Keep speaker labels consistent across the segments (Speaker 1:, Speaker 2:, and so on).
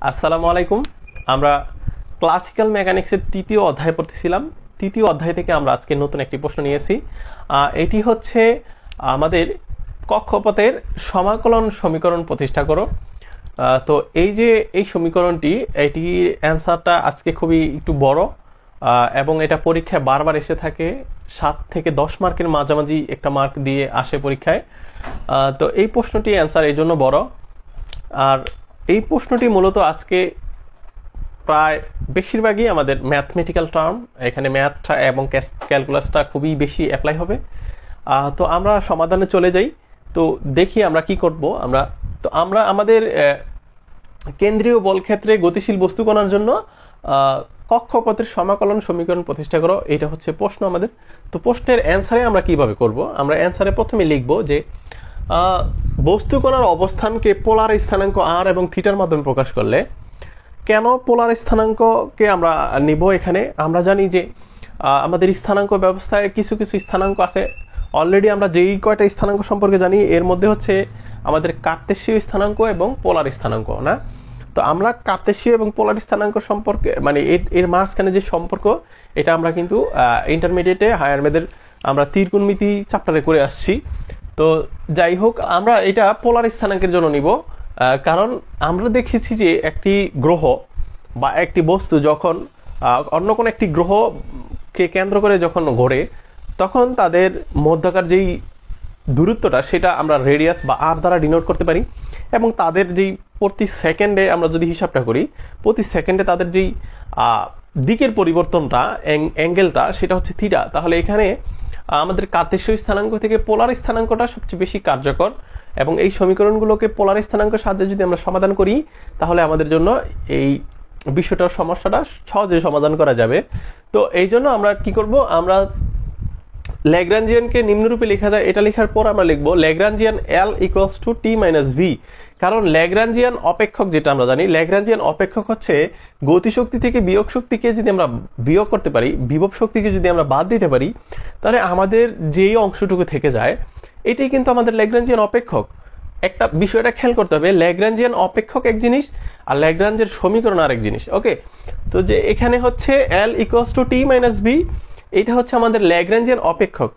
Speaker 1: আসসালামু আলাইকুম। আমরা ক্লাসিক্যাল মেকানিক্সের তৃতীয় অধ্যায় পড়তেছিলাম। তৃতীয় অধ্যায় থেকে আমরা আজকে নতুন একটি প্রশ্ন নিয়েছি। এটি হচ্ছে আমাদের কক্ষপথের সমাকলন সমীকরণ প্রতিষ্ঠা করো। তো এই সমীকরণটি এটির অ্যান্সারটা আজকে খুবই একটু বড় এবং এটা পরীক্ষায় বারবার এসে থাকে। 7 থেকে 10 মার্কের মাঝামাঝি একটা মার্ক দিয়ে আসে পরীক্ষায়। তো এই প্রশ্নটি অ্যান্সার এই জন্য বড়। আর এই প্রশ্নটি মূলত আজকে প্রায় বেশিরভাগই আমাদের ম্যাথমেটিক্যাল টার্ম, এখানে ম্যাথটা এবং ক্যালকুলাসটা খুবই বেশি অ্যাপ্লাই হবে। তো আমরা সমাধানে চলে যাই। তো দেখি আমরা কি করব। আমরা আমাদের কেন্দ্রীয় বল ক্ষেত্রে গতিশীল বস্তু কণার জন্য কক্ষপথের সমাকলন সমীকরণ প্রতিষ্ঠা করো, এটা হচ্ছে প্রশ্ন আমাদের। তো প্রশ্নের অ্যান্সারে আমরা কিভাবে করব? আমরা অ্যান্সারে প্রথমে লিখব যে বস্তু কণার অবস্থানকে পোলার স্থানাঙ্ক আর এবং থিটার মাধ্যমে প্রকাশ করলে, কেন পোলার স্থানাঙ্ককে আমরা নিব? এখানে আমরা জানি যে আমাদের স্থানাঙ্ক ব্যবস্থায় কিছু কিছু স্থানাঙ্ক আছে। অলরেডি আমরা যেই কয়টা স্থানাঙ্ক সম্পর্কে জানি এর মধ্যে হচ্ছে আমাদের কার্তেশীয় স্থানাঙ্ক এবং পোলার স্থানাঙ্ক, না? তো আমরা কার্তেশীয় এবং পোলার স্থানাঙ্ক সম্পর্কে মানে এর মাঝখানে যে সম্পর্ক, এটা আমরা কিন্তু ইন্টারমিডিয়েটে হায়ার ম্যাথের আমরা ত্রিকোণমিতি চ্যাপ্টারে করে আসছি। তো যাই হোক, আমরা এটা পোলার স্থানাঙ্কের জন্য নিব, কারণ আমরা দেখেছি যে একটি গ্রহ বা একটি বস্তু যখন অন্য কোনো একটি গ্রহকে কেন্দ্র করে যখন ঘোরে, তখন তাদের মধ্যকার যেই দূরত্বটা সেটা আমরা রেডিয়াস বা আর দ্বারা ডিনোট করতে পারি। এবং তাদের যেই প্রতি সেকেন্ডে আমরা যদি হিসাবটা করি, প্রতি সেকেন্ডে তাদের যেই দিকের পরিবর্তনটা অ্যাঙ্গেলটা সেটা হচ্ছে থিটা। তাহলে এখানে আমাদের কার্তেশীয় স্থানাঙ্ক থেকে পোলার স্থানাঙ্কটা সবচেয়ে বেশি কার্যকর, এবং এই সমীকরণগুলোকে পোলার স্থানাঙ্কের সাহায্যে যদি আমরা সমাধান করি তাহলে আমাদের জন্য এই বিষয়টার সমস্যাটা সহজে সমাধান করা যাবে। তো এই জন্য আমরা কি করব, আমরা ল্যাগ্রাঞ্জিয়ানকে নিম্নরূপে লেখা যায়। এটা লেখার পর আমরা লিখব Lagrangian L equals to T minus V। কারণ ল্যাগ্রাঞ্জিয়ান অপেক্ষক, যেটা আমরা জানি, ল্যাগ্রাঞ্জিয়ান অপেক্ষক হচ্ছে গতিশক্তি থেকে বিয়োগ শক্তিকে যদি আমরা বিয়োগ করতে পারি, বিভব শক্তিকে যদি আমরা বাদ দিতে পারি, তাহলে আমাদের যেই অংশটুকু থেকে যায় এটাই কিন্তু আমাদের ল্যাগ্রাঞ্জিয়ান অপেক্ষক। একটা বিষয়টা খেয়াল করতে হবে, ল্যাগ্রাঞ্জিয়ান অপেক্ষক এক জিনিস আর ল্যাগ্রাঞ্জের সমীকরণ আরেক জিনিস। ওকে, তো যে এখানে হচ্ছে L equals to T minus V, এটা হচ্ছে আমাদের ল্যাগ্রাঞ্জিয়ান অপেক্ষক।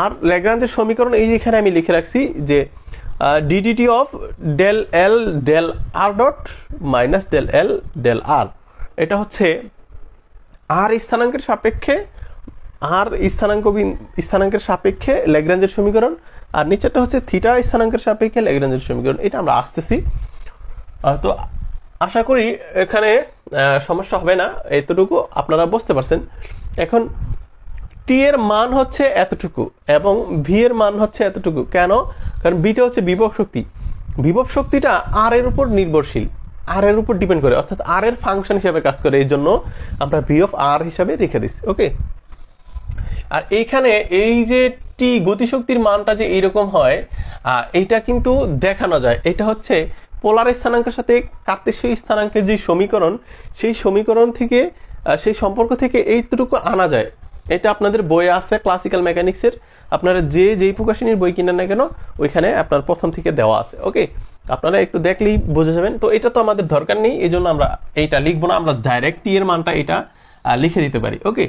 Speaker 1: আর ল্যাগ্রাঞ্জের সমীকরণ এই যেখানে আমি লিখে রাখছি যে d dt of del L del r dot minus del L del r, এটা হচ্ছে আর স্থানাঙ্কের সাপেক্ষে, আর স্থানাঙ্কের সাপেক্ষে ল্যাগ্রাঞ্জের সমীকরণ, আর নিচেরটা হচ্ছে থিটা স্থানাঙ্কের সাপেক্ষে ল্যাগ্রাঞ্জের সমীকরণ। এটা আমরা আসতেছি। তো আশা করি এখানে সমস্যা হবে না, এতটুকু আপনারা বুঝতে পারছেন। এখন টি এর মান হচ্ছে এতটুকু এবং ভি এর মান হচ্ছে এতটুকু। কেন? কারণ বিটা হচ্ছে বিভব শক্তি। বিভব শক্তিটা আর এর উপর নির্ভরশীল, আর এর উপর ডিপেন্ড করে, অর্থাৎ আর এর ফাংশন হিসাবে কাজ করে। এই জন্য আমরা ভি অফ আর হিসাবে রেখে দিচ্ছি। ওকে, আর এইখানে এই যে টি গতিশক্তির মানটা যে এইরকম হয়, এইটা কিন্তু দেখানো যায়। এটা হচ্ছে পোলার স্থানাঙ্কের সাথে কার্তেশীয় স্থানাঙ্কের যে সমীকরণ, সেই সমীকরণ থেকে, সেই সম্পর্ক থেকে এইটুকু আনা যায়। এটা আপনাদের বইয়ে আছে ক্লাসিক্যাল মেকানিক্সের, আপনারা যেই প্রকাশনীর বই কিনেন না কেন ওইখানে আপনার প্রথম থেকে দেওয়া আছে। ওকে, আপনারা একটু দেখলেই বুঝে যাবেন। তো এটা তো আমাদের দরকার নেই, এই জন্য আমরা এইটা লিখবো না, আমরা ডাইরেক্ট টি এর মানটা এটা লিখে দিতে পারি। ওকে,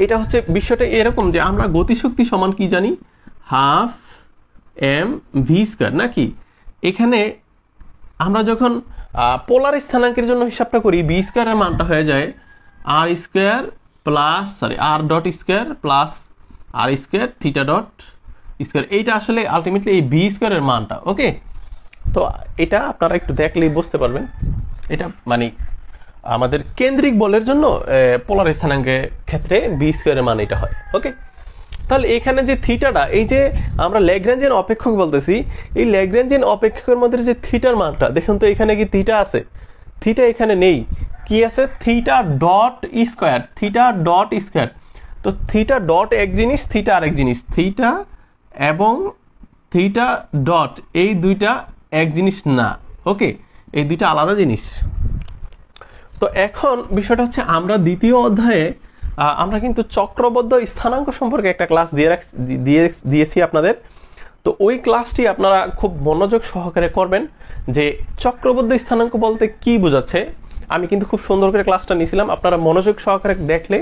Speaker 1: এটা হচ্ছে বিষয়টা এরকম যে আমরা গতিশক্তি সমান কি জানি, হাফ এম ভি স্কয়ার, নাকি? এখানে আমরা যখন পোলার স্থানাঙ্কের জন্য হিসাবটা করি, বি স্কয়ারের মানটা হয়ে যায় r square plus r dot square plus r square theta dot square. এইটা আসলে আলটিমেটলি এই বি স্কয়ারের মানটা। ওকে, তো এটা আপনারা একটু দেখলেই বুঝতে পারবেন। এটা মানে আমাদের কেন্দ্রিক বলের জন্য পোলার স্থানাঙ্কের ক্ষেত্রে বি স্কয়ারের মান এটা হয়। ওকে, তাহলে এখানে যে থিটাটা, এই যে আমরা ল্যাগ্রাঞ্জিয়ান অপেক্ষক বলতেছি, এই ল্যাগ্রাঞ্জিয়ান অপেক্ষকের মধ্যে যে থিটার মানটা দেখুন তো, এখানে কি থিটা আছে? থিটা এখানে নেই। কি আছে? Theta dot square, theta dot square. তো থিটা ডট এক জিনিস, থিটা আরেক জিনিস। থিটা এবং থিটা ডট এই দুইটা এক জিনিস না। ওকে, এই দুইটা আলাদা জিনিস। তো এখন বিষয়টা হচ্ছে, আমরা দ্বিতীয় অধ্যায়ে আমরা কিন্তু চক্রবদ্ধ স্থানাঙ্ক সম্পর্কে একটা ক্লাস দিয়েছি আপনাদের। তো তো ওই ক্লাসটি আপনারা খুব মনোযোগ সহকারে করবেন যে চক্রবদ্ধ স্থানাঙ্ক বলতে কি বোঝাচ্ছে। আমি কিন্তু খুব সুন্দর করে ক্লাসটা নিয়েছিলাম, আপনারা মনোযোগ সহকারে দেখলে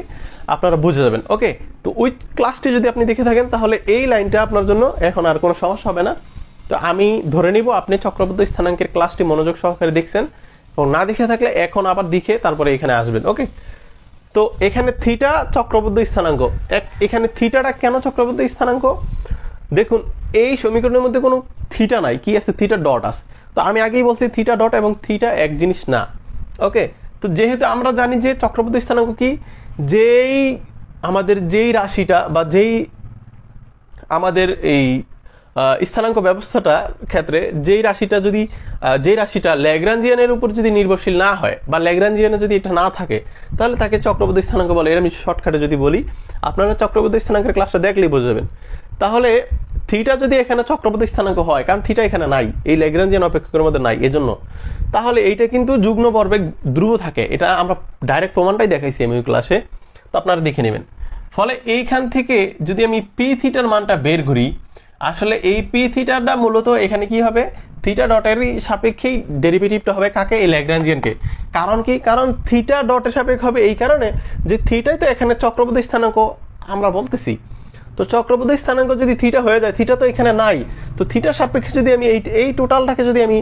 Speaker 1: আপনারা বুঝে যাবেন। ওকে, তো ওই ক্লাসটি যদি আপনি দেখে থাকেন তাহলে এই লাইনটা আপনার জন্য এখন আর কোনো সমস্যা হবে না। তো আমি ধরে নিব আপনি চক্রবদ্ধ স্থানাঙ্কের ক্লাসটি মনোযোগ সহকারে দেখছেন, এবং না দেখে থাকলে এখন আবার দেখে তারপরে এখানে আসবেন। ওকে, তো এখানে থিটা চক্রবদ্ধ স্থানাঙ্ক। এখানে থিটাটা কেন চক্রবদ্ধ স্থানাঙ্ক? দেখুন এই সমীকরণের মধ্যে কোনো থিটা নাই, কি আছে? থিটা ডট আছে। তো আমি আগেই বলছি থিটা ডট এবং থিটা এক জিনিস না। ওকে, তো যেহেতু আমরা জানি যে চক্রবদ্ধ স্থানাঙ্ক কি, যেই রাশিটা বা যেই আমাদের এই স্থানাঙ্ক ব্যবস্থাটা ক্ষেত্রে যেই রাশিটা ল্যাগ্রাঞ্জিয়ানের উপর যদি নির্ভরশীল না হয় বা ল্যাগ্রাঞ্জিয়ানে যদি এটা না থাকে তাহলে তাকে চক্রবদ্ধ স্থানাঙ্ক বলে। এর আমি শর্টকাটে যদি বলি, আপনারা চক্রবদ্ধ স্থানাঙ্কের ক্লাসটা দেখলেই বুঝে যাবেন। তাহলে থিটা যদি এখানে চক্রবদ্ধ স্থানাঙ্ক হয়, কারণ থিটা এখানে নাই, এই ল্যাগ্রাঞ্জিয়ান অপেক্ষকের মধ্যে নাই, এজন্য তাহলে এইটা কিন্তু যুগ্ম ভরবেগ ধ্রুব থাকে। এটা আমরা ডাইরেক্ট প্রমাণটাই দেখাইছি আমি ওই ক্লাসে, তো আপনারা দেখে নেবেন। ফলে এইখান থেকে যদি আমি পি থিটার মানটা বের করি, আসলে এই পি থিটাটা মূলত এখানে কি হবে, থিটা ডটেরই সাপেক্ষেই ডেরিভেটিভটা হবে কাকে? এই ল্যাগ্রাঞ্জিয়ানকে। কারণ কি? কারণ থিটা ডটের সাপেক্ষ হবে এই কারণে যে থিটাই তো এখানে চক্রবদ্ধ স্থানাঙ্ক আমরা বলতেছি। তো চক্রবদ্ধ স্থানাঙ্ক যদি থিটা হয়ে যায়, থিটা তো এখানে নাই, তো থিটার সাপেক্ষে যদি আমি এই টোটালটাকে যদি আমি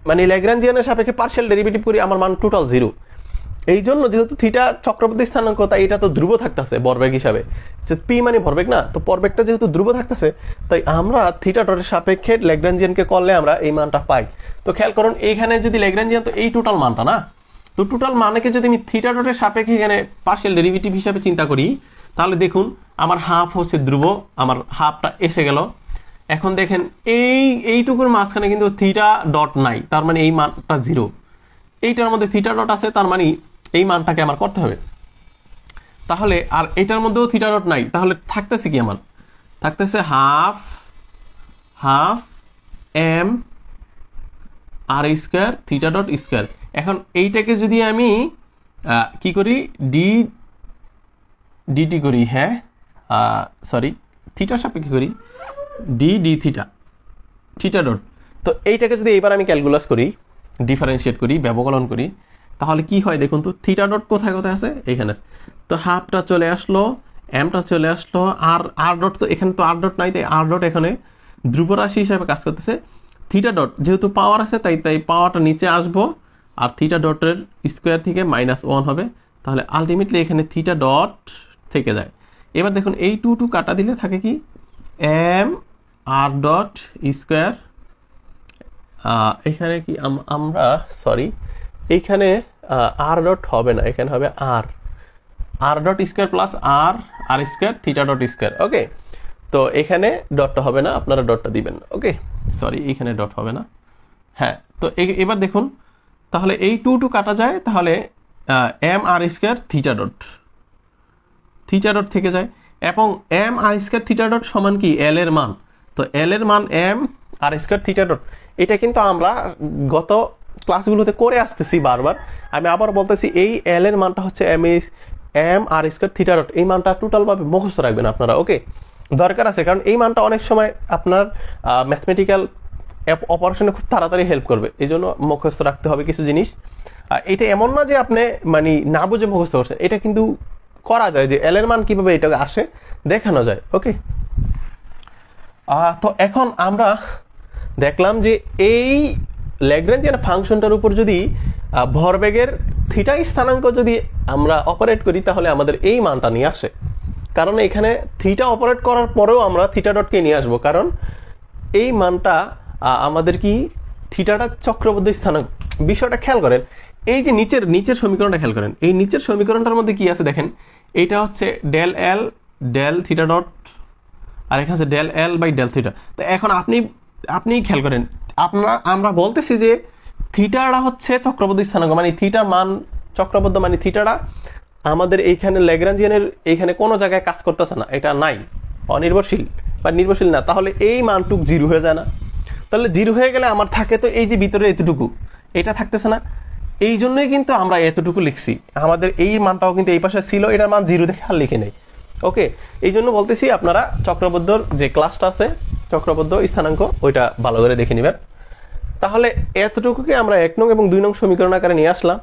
Speaker 1: মানে ল্যাগ্রাঞ্জিয়ানের সাপেক্ষে পার্শিয়াল ডেরিভেটিভ করি, আমার মান টোটাল 0। এই জন্য যেহেতু থিটা চক্রবর্তী স্থানাঙ্ক, তাই এটা তো ধ্রুব থাকতেছে ভরবেগ হিসাবে, যে পি মানে ভরবেগ না, তো ভরবেগটা যেহেতু ধ্রুব থাকতেছে তাই আমরা থিটা ডটের সাপেক্ষে ল্যাগ্রাঞ্জিয়ানকে করলে আমরা এই মানটা পাই। তো খেয়াল করুন এইখানে যদি ল্যাগ্রাঞ্জিয়ান, তো এই টোটাল মানটা না, তো টোটাল মানকে যদি আমি থিটা ডটের সাপেক্ষে এখানে পার্শিয়াল ডেরিভেটিভ হিসাবে চিন্তা করি, তাহলে দেখুন আমার হাফ হচ্ছে ধ্রুব, আমার হাফটা এসে গেল। এখন দেখেন এইটুকুর মাঝখানে কিন্তু থিটা ডট নাই, তার মানে এই মানটা 0। এইটার মধ্যে থিটা ডট আছে, তার মানে এই মানটাকে আমার করতে হবে। তাহলে আর এটার মধ্যেও থিটা ডট নাই, তাহলে থাকতেছে কি? আমার থাকতেছে হাফ এম আর স্কয়ার থিটা ডট স্কয়ার। এখন এইটাকে যদি আমি কি করি, ডিটি করি, হ্যাঁ সরি থিটার সাপেক্ষে করি, ডি থিটা ডট। তো এইটাকে যদি এবার আমি ক্যালকুলাস করি, ডিফারেন্সিয়েট করি, ব্যবকলন করি, তাহলে কি হয় দেখুন তো, থিটা ডট কোথায় আছে? এখানে। তো হাফটা চলে আসলো, এমটা চলে আসলো, আর ডট তো এখানে তো আর ডট নাই, তাই আর ডট এখানে ধ্রুব রাশি হিসাবে কাজ করতেছে। থিটা ডট যেহেতু পাওয়ার আছে, তাই পাওয়ারটা নিচে আসবো, আর থিটা ডটের স্কোয়ার থেকে -1 হবে। তাহলে আলটিমেটলি এখানে থিটা ডট থেকে যায়। এবার দেখুন এই টু কাটা দিলে থাকে কি, এম আর ডট স্কোয়ার। এখানে কি আমরা সরি, এইখানে আর ডট হবে না, এখানে হবে আর dot square plus r square theta dot square. Okay, তো এখানে ডটটা হবে না, আপনারা ডটটা দিবেন। ওকে, সরি এখানে ডট হবে না। হ্যাঁ, তো এবার দেখুন তাহলে এই টু কাটা যায়, তাহলে m r square theta dot থেকে যায়, এবং M r square theta dot সমান কি, এল এর মান। তো এল এর মান M r square theta dot. এটা কিন্তু আমরা গত ক্লাসগুলোতে করে আসতেছি বারবার, আমি আবার বলতেছি, এই এল এর মানটা হচ্ছে M r square theta dot. এই মানটা টোটালভাবে মুখস্থ রাখবেন আপনারা। ওকে, দরকার আছে, কারণ এই মানটা অনেক সময় আপনার ম্যাথমেটিক্যাল অপারেশনে খুব তাড়াতাড়ি হেল্প করবে, এই জন্য মুখস্থ রাখতে হবে কিছু জিনিস। এটা এমন না যে আপনি মানে না বুঝে মুখস্থ করছেন, এটা কিন্তু করা যায়, যে এল এর মান কিভাবে এটা আসে দেখানো যায়। ওকে, তো এখন আমরা দেখলাম যে এই ল্যাগ্রাঞ্জিয়ান ফাংশনটার উপর যদি ভরবেগের থিটা স্থানাঙ্ক যদি আমরা অপারেট করি, তাহলে আমাদের এই মানটা নিয়ে আসে। কারণ এখানে থিটা অপারেট করার পরেও আমরা থিটা ডটকে নিয়ে আসবো, কারণ এই মানটা আমাদের কি, থিটাটা চক্রবদ্ধ স্থানাঙ্ক। বিষয়টা খেয়াল করেন, এই যে নিচের সমীকরণটা খেয়াল করেন, এই নিচের সমীকরণটার মধ্যে কি আছে দেখেন, এটা হচ্ছে del L del theta dot, আর এখানে আছে del L by del theta. তো এখন আপনি খেয়াল করেন, আমরা বলতেছি যে থিটাটা হচ্ছে চক্রবদ্ধ স্থানাঙ্ক, মানে থিটার মান চক্রবদ্ধ, মানে থিটাটা আমাদের এইখানে ল্যাগ্রাঞ্জিয়ানের এইখানে কোনো জায়গায় কাজ করতেছে না, এটা নাই, অনির্ভরশীল বা নির্ভরশীল না। তাহলে এই মানটুক 0 হয়ে যায় না? তাহলে 0 হয়ে গেলে আমার থাকে তো এই যে ভিতরে এতটুকু, এটা থাকতেছে না। এই জন্যই কিন্তু আমরা এতটুকু লিখছি, আমাদের এই মানটাও কিন্তু এই পাশে ছিল, এটার মান 0 দেখে আর লিখে নেই। ওকে, এই জন্য বলতেছি আপনারা চক্রবদ্ধর যে ক্লাসটা আছে চক্রবদ্ধ স্থানাঙ্ক, ওইটা ভালো করে দেখে নেবেন। তাহলে এতটুকুকে আমরা 1 নং এবং 2 নং সমীকরণ আকারে নিয়ে আসলাম।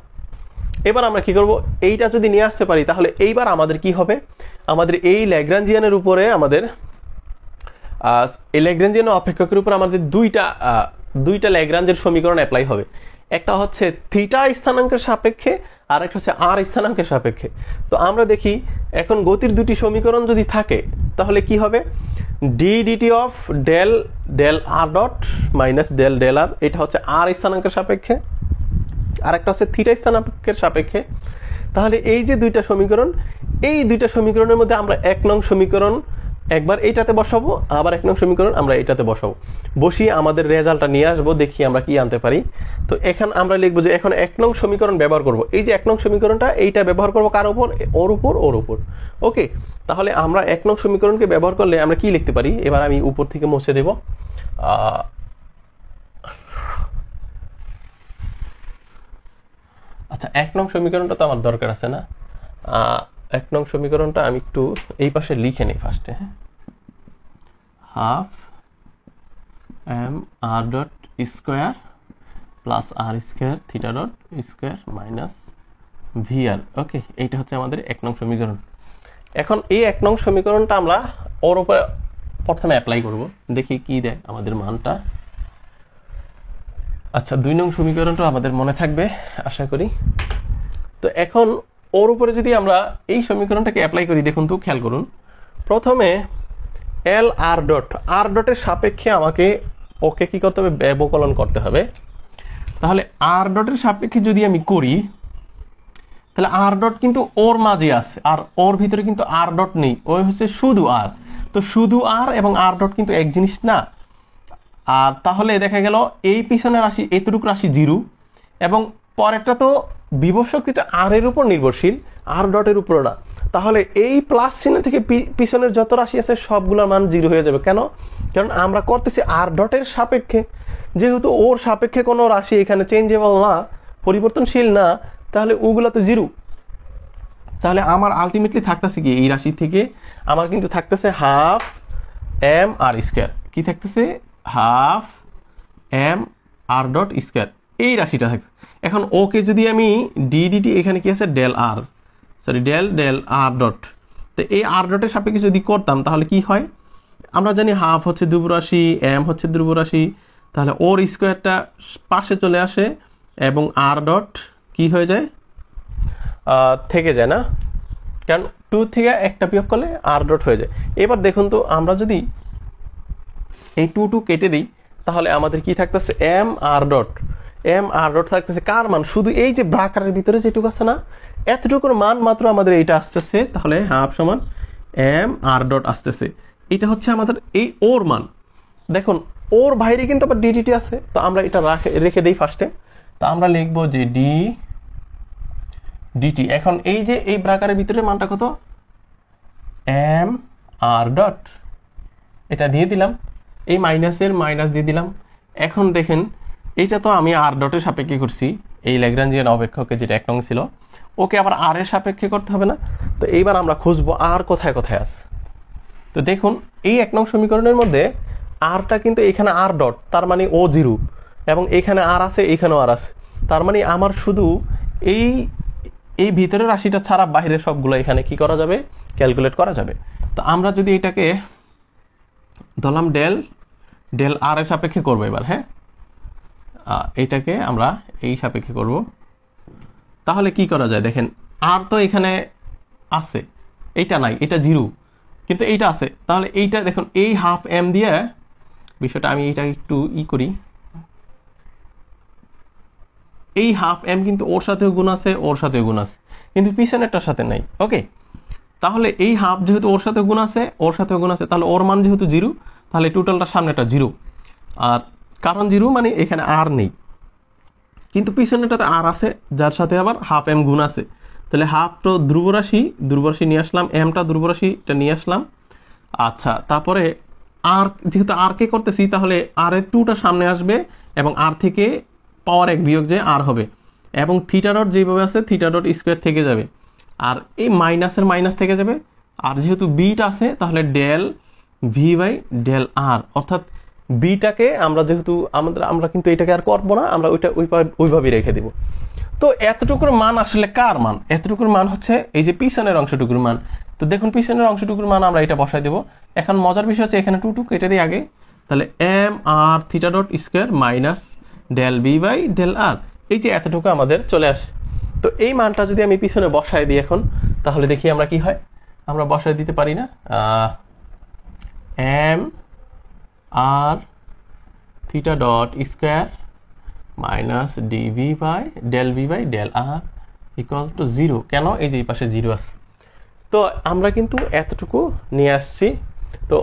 Speaker 1: এবার আমরা কি করব, এইটা যদি নিয়ে আসতে পারি তাহলে এইবার আমাদের কি হবে, আমাদের এই ল্যাগ্রাঞ্জিয়ানের উপরে আমাদের এই ল্যাগ্রাঞ্জিয়ান অপেক্ষকের উপর আমাদের দুইটা ল্যাগ্রাঞ্জের সমীকরণ অ্যাপ্লাই হবে। একটা হচ্ছে থিটা স্থানাঙ্কের সাপেক্ষে আর একটা হচ্ছে আর স্থানাঙ্কের সাপেক্ষে। তো আমরা দেখি এখন গতির দুটি সমীকরণ যদি থাকে তাহলে কি হবে, d dt of del del r dot minus del del r, এটা হচ্ছে আর স্থানাঙ্কের সাপেক্ষে, আর একটা হচ্ছে থিটা স্থানাঙ্কের সাপেক্ষে। তাহলে এই যে দুইটা সমীকরণ, এই দুইটা সমীকরণের মধ্যে আমরা 1 নং সমীকরণ একবার এইটাতে বসাবো, আবার 1 নং সমীকরণ আমরা এইটাতে বসাবো, বসিয়ে আমাদের রেজাল্টটা নিয়ে আসবো, দেখি আমরা কি আনতে পারি। তো এখন আমরা লিখবো যে এখন 1 নং সমীকরণ ব্যবহার করব, এই যে 1 নং সমীকরণটা এইটা ব্যবহার করবো কার উপর, ওর উপর। ওকে, তাহলে আমরা 1 নং সমীকরণকে ব্যবহার করলে আমরা কি লিখতে পারি, এবার আমি উপর থেকে মুছে দেব। আচ্ছা, 1 নং সমীকরণটা তো আমার দরকার আছে না, 1 নং সমীকরণটা আমি একটু এই পাশে লিখে নিই ফার্স্টে। Half m r dot square plus r square theta dot square minus V r. Okay, এইটা হচ্ছে আমাদের 1 নং সমীকরণ। এখন এই 1 নং সমীকরণটা আমরা ওর উপরে প্রথমে অ্যাপ্লাই করব, দেখি কি দেয় আমাদের মানটা। আচ্ছা, 2 নং সমীকরণটা আমাদের মনে থাকবে আশা করি। তো এখন ওর উপরে যদি আমরা এই সমীকরণটাকে অ্যাপ্লাই করি, দেখুন তো খেয়াল করুন, প্রথমে এল আর ডটের সাপেক্ষে আমাকে ওকে কি করতে হবে, ব্যবকলন করতে হবে। তাহলে আর ডটের সাপেক্ষে যদি আমি করি তাহলে আর ডট কিন্তু ওর মাঝে আছে, আর ওর ভিতরে কিন্তু আর ডট নেই, ওই হচ্ছে শুধু আর। তো শুধু আর এবং আর ডট কিন্তু এক জিনিস না। আর তাহলে দেখা গেল এই পিছনের রাশি, এতটুকু রাশি 0, এবং পরেরটা তো বিভব শক্তিটা আর এর উপর নির্ভরশীল, আর ডটের উপর না। তাহলে এই প্লাস চিহ্ন থেকে পিছনের যত রাশি আছে সবগুলোর মান 0 হয়ে যাবে। কেন? কারণ আমরা করতেছি আর ডটের সাপেক্ষে, যেহেতু ওর সাপেক্ষে কোনো রাশি এখানে চেঞ্জেবল না, পরিবর্তনশীল না, তাহলে ওগুলো তো 0। তাহলে আমার আলটিমেটলি থাকতেছে কি, এই রাশি থেকে আমার কিন্তু থাকতেছে হাফ এম আর স্কোয়ার, কি থাকতেছে, half m r dot square, এই রাশিটা থাকছে। এখন ওকে যদি আমি ডিডিটি, এখানে কি আছে del r, sorry del del r dot, তো এই আর ডটের সাপেক্ষে যদি করতাম তাহলে কি হয়, আমরা জানি হাফ হচ্ছে ধ্রুবরাশি, এম হচ্ছে ধ্রুবরাশি, তাহলে ওর স্কোয়ারটা পাশে চলে আসে এবং আর ডট কি হয়ে যায়, থেকে যায় না, কারণ 2 থেকে একটা বিয়োগ করলে আর ডট হয়ে যায়। এবার দেখুন তো আমরা যদি এই 2 কেটে দিই তাহলে আমাদের কি থাকতেছে, এম আর ডট থাকতেছে কার মান, শুধু এই যে ব্রাকারের ভিতরে যেটুকু আছে না, এতটুকুর মান মাত্র আমাদের এইটা আসতেছে। তাহলে হাফ সমান এম আর ডট আসতেছে, এটা হচ্ছে আমাদের এই ওর মান। দেখুন ওর বাইরে কিন্তু আবার ডিডিটি আছে, তো আমরা এটা রেখে দিই ফার্স্টে। তো আমরা লিখবো যে ডি ডিটি, এখন এই যে এই ব্রাকারের ভিতরে মানটা কত, এম আর ডট, এটা দিয়ে দিলাম, এই মাইনাসের মাইনাস দিয়ে দিলাম। এখন দেখেন এইটা তো আমি আর ডটের সাপেক্ষে করছি, এই ল্যাগ্রাঞ্জিয়ান অপেক্ষকে যেটা 1 নং ছিল, ওকে আবার আর এর সাপেক্ষে করতে হবে না। তো এইবার আমরা খুঁজবো আর কোথায় কোথায় আছে। তো দেখুন এই 1 নং সমীকরণের মধ্যে আরটা কিন্তু এখানে আর ডট, তার মানে ও 0, এবং এখানে আর আছে, এখানেও আর আছে, তার মানে আমার শুধু এই ভিতরের রাশিটা ছাড়া বাইরের সবগুলো এখানে কি করা যাবে, ক্যালকুলেট করা যাবে। তো আমরা যদি এটাকে ধরলাম ডেল ডেল আর এর সাপেক্ষে করবো এবার, হ্যাঁ এইটাকে আমরা এই সাপেক্ষে করব, তাহলে কি করা যায় দেখেন, আর তো এখানে আছে, এইটা নাই, এটা 0, কিন্তু এইটা আছে, তাহলে এইটা দেখুন এই হাফ এম দিয়ে বিষয়টা আমি এইটা একটু করি, এই হাফ এম কিন্তু ওর সাথেও গুণ আছে, ওর সাথেও গুণ আছে, কিন্তু পিছনেরটার সাথে নাই। ওকে, তাহলে এই হাফ যেহেতু ওর সাথে গুণ আছে, ওর সাথেও গুণ আছে, তাহলে ওর মান যেহেতু 0, তাহলে টোটালটা সামনেটা 0, আর কারণ 0 মানে এখানে আর নেই, কিন্তু পিছনেটাতে আর আছে, যার সাথে আবার হাফ এম গুণ আছে। তাহলে হাফ তো ধ্রুবরাশি নিয়ে আসলাম, এমটা ধ্রুবরাশিটা নিয়ে আসলাম। আচ্ছা, তারপরে আর যেহেতু আর কে করতেছি, তাহলে আর এর 2টা সামনে আসবে এবং আর থেকে পাওয়ার 1 বিয়োগ যে আর হবে, এবং থিটা ডট যেভাবে আছে থিটা ডট স্কোয়ার থেকে যাবে, আর এই মাইনাসের মাইনাস থেকে যাবে, আর যেহেতু বিটা আছে তাহলে ডেল ভি বাই ডেল আর, অর্থাৎ বিটাকে আমরা যেহেতু আমরা কিন্তু এটাকে আর করবো না, আমরা ওইভাবেই রেখে দিব। তো এতটুকুর মান আসলে কার মান? এতটুকুর মান হচ্ছে এই যে পিছনের অংশটুকুর মান। তো দেখুন পিছনের অংশটুকুর মান আমরা এটা বসাই দেবো। এখন মজার বিষয় হচ্ছে এখানে 2 কেটে দিই আগে, তাহলে m r theta dot square minus del V by del r, এই যে এতটুকু আমাদের চলে আসে। তো এই মানটা যদি আমি পিছনে বসাই দিই এখন, তাহলে দেখি আমরা কি হয়। আমরা বসাই দিতে পারি না, m r theta dot square minus dv by del r equal to 0। কেন? এই যে এই পাশে 0 আছে। তো আমরা কিন্তু এতটুকু নিয়ে আসছি। তো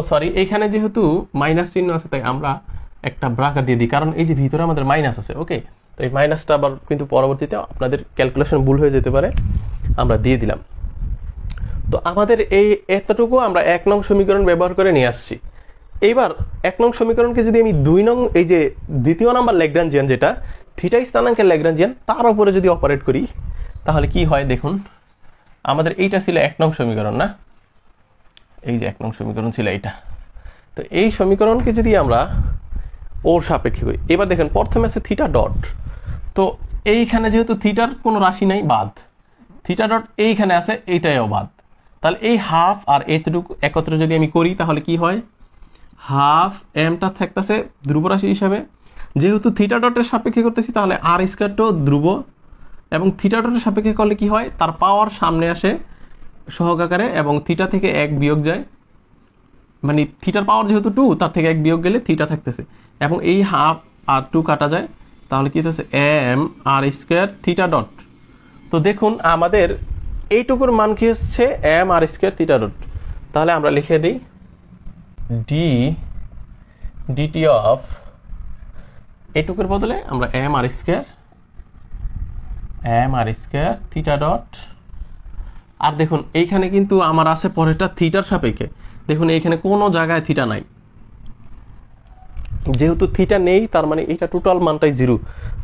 Speaker 1: সরি, এইখানে যেহেতু মাইনাস চিহ্ন আছে তাই আমরা একটা ব্রাকেট দিয়ে দিই, কারণ এই যে ভিতরে আমাদের মাইনাস আছে। ওকে, তো এই মাইনাসটা আবার কিন্তু পরবর্তীতে আপনাদের ক্যালকুলেশন ভুল হয়ে যেতে পারে, আমরা দিয়ে দিলাম। তো আমাদের এই এতটুকু আমরা 1 নং সমীকরণ ব্যবহার করে নিয়ে আসছি। এইবার 1 নং সমীকরণকে যদি আমি 2 নং, এই যে দ্বিতীয় নাম্বার ল্যাগ্রাঞ্জিয়ান, যেটা থিটা স্থানাঙ্কের ল্যাগ্রাঞ্জিয়ান, তার উপরে যদি অপারেট করি তাহলে কি হয় দেখুন। আমাদের এইটা ছিল 1 নং সমীকরণ না, এই যে 1 নং সমীকরণ ছিল এইটা। তো এই সমীকরণকে যদি আমরা ওর সাপেক্ষে করি, এবার দেখেন প্রথমে আছে থিটা ডট। তো এইখানে যেহেতু থিটার কোনো রাশি নাই, বাদ। থিটা ডট এইখানে আছে, এইটাও বাদ। তাহলে এই হাফ আর এতটুকু একত্রে যদি আমি করি তাহলে কি হয়, হাফ এমটা থাকতেছে ধ্রুব রাশি হিসাবে। যেহেতু থিটা ডটের সাপেক্ষে করতেছি তাহলে আর স্কয়ারটাও ধ্রুব, এবং থিটা ডটের সাপেক্ষে করলে কি হয়, তার পাওয়ার সামনে আসে সহগ আকারে এবং থিটা থেকে 1 বিয়োগ যায়, মানে থিটার পাওয়ার যেহেতু 2, তার থেকে 1 বিয়োগ গেলে থিটা থাকতেছে, এবং এই হাফ আর 2 কাটা যায়, তাহলে কি হচ্ছে M R square theta dot. তো দেখুন আমাদের এইটুকুর মান কি হচ্ছে M R square theta dot. তাহলে আমরা লিখে দিই ডি ডিটি অফ, এইটুকুর বদলে আমরা M R square theta dot. আর দেখুন এইখানে কিন্তু আমার আছে পরেরটা থিটার সাপেক্ষে। দেখুন এইখানে কোনো জায়গায় থিটা নাই, যেহেতু থিটা নেই তার মানে এটা টোটাল মানটাই 0।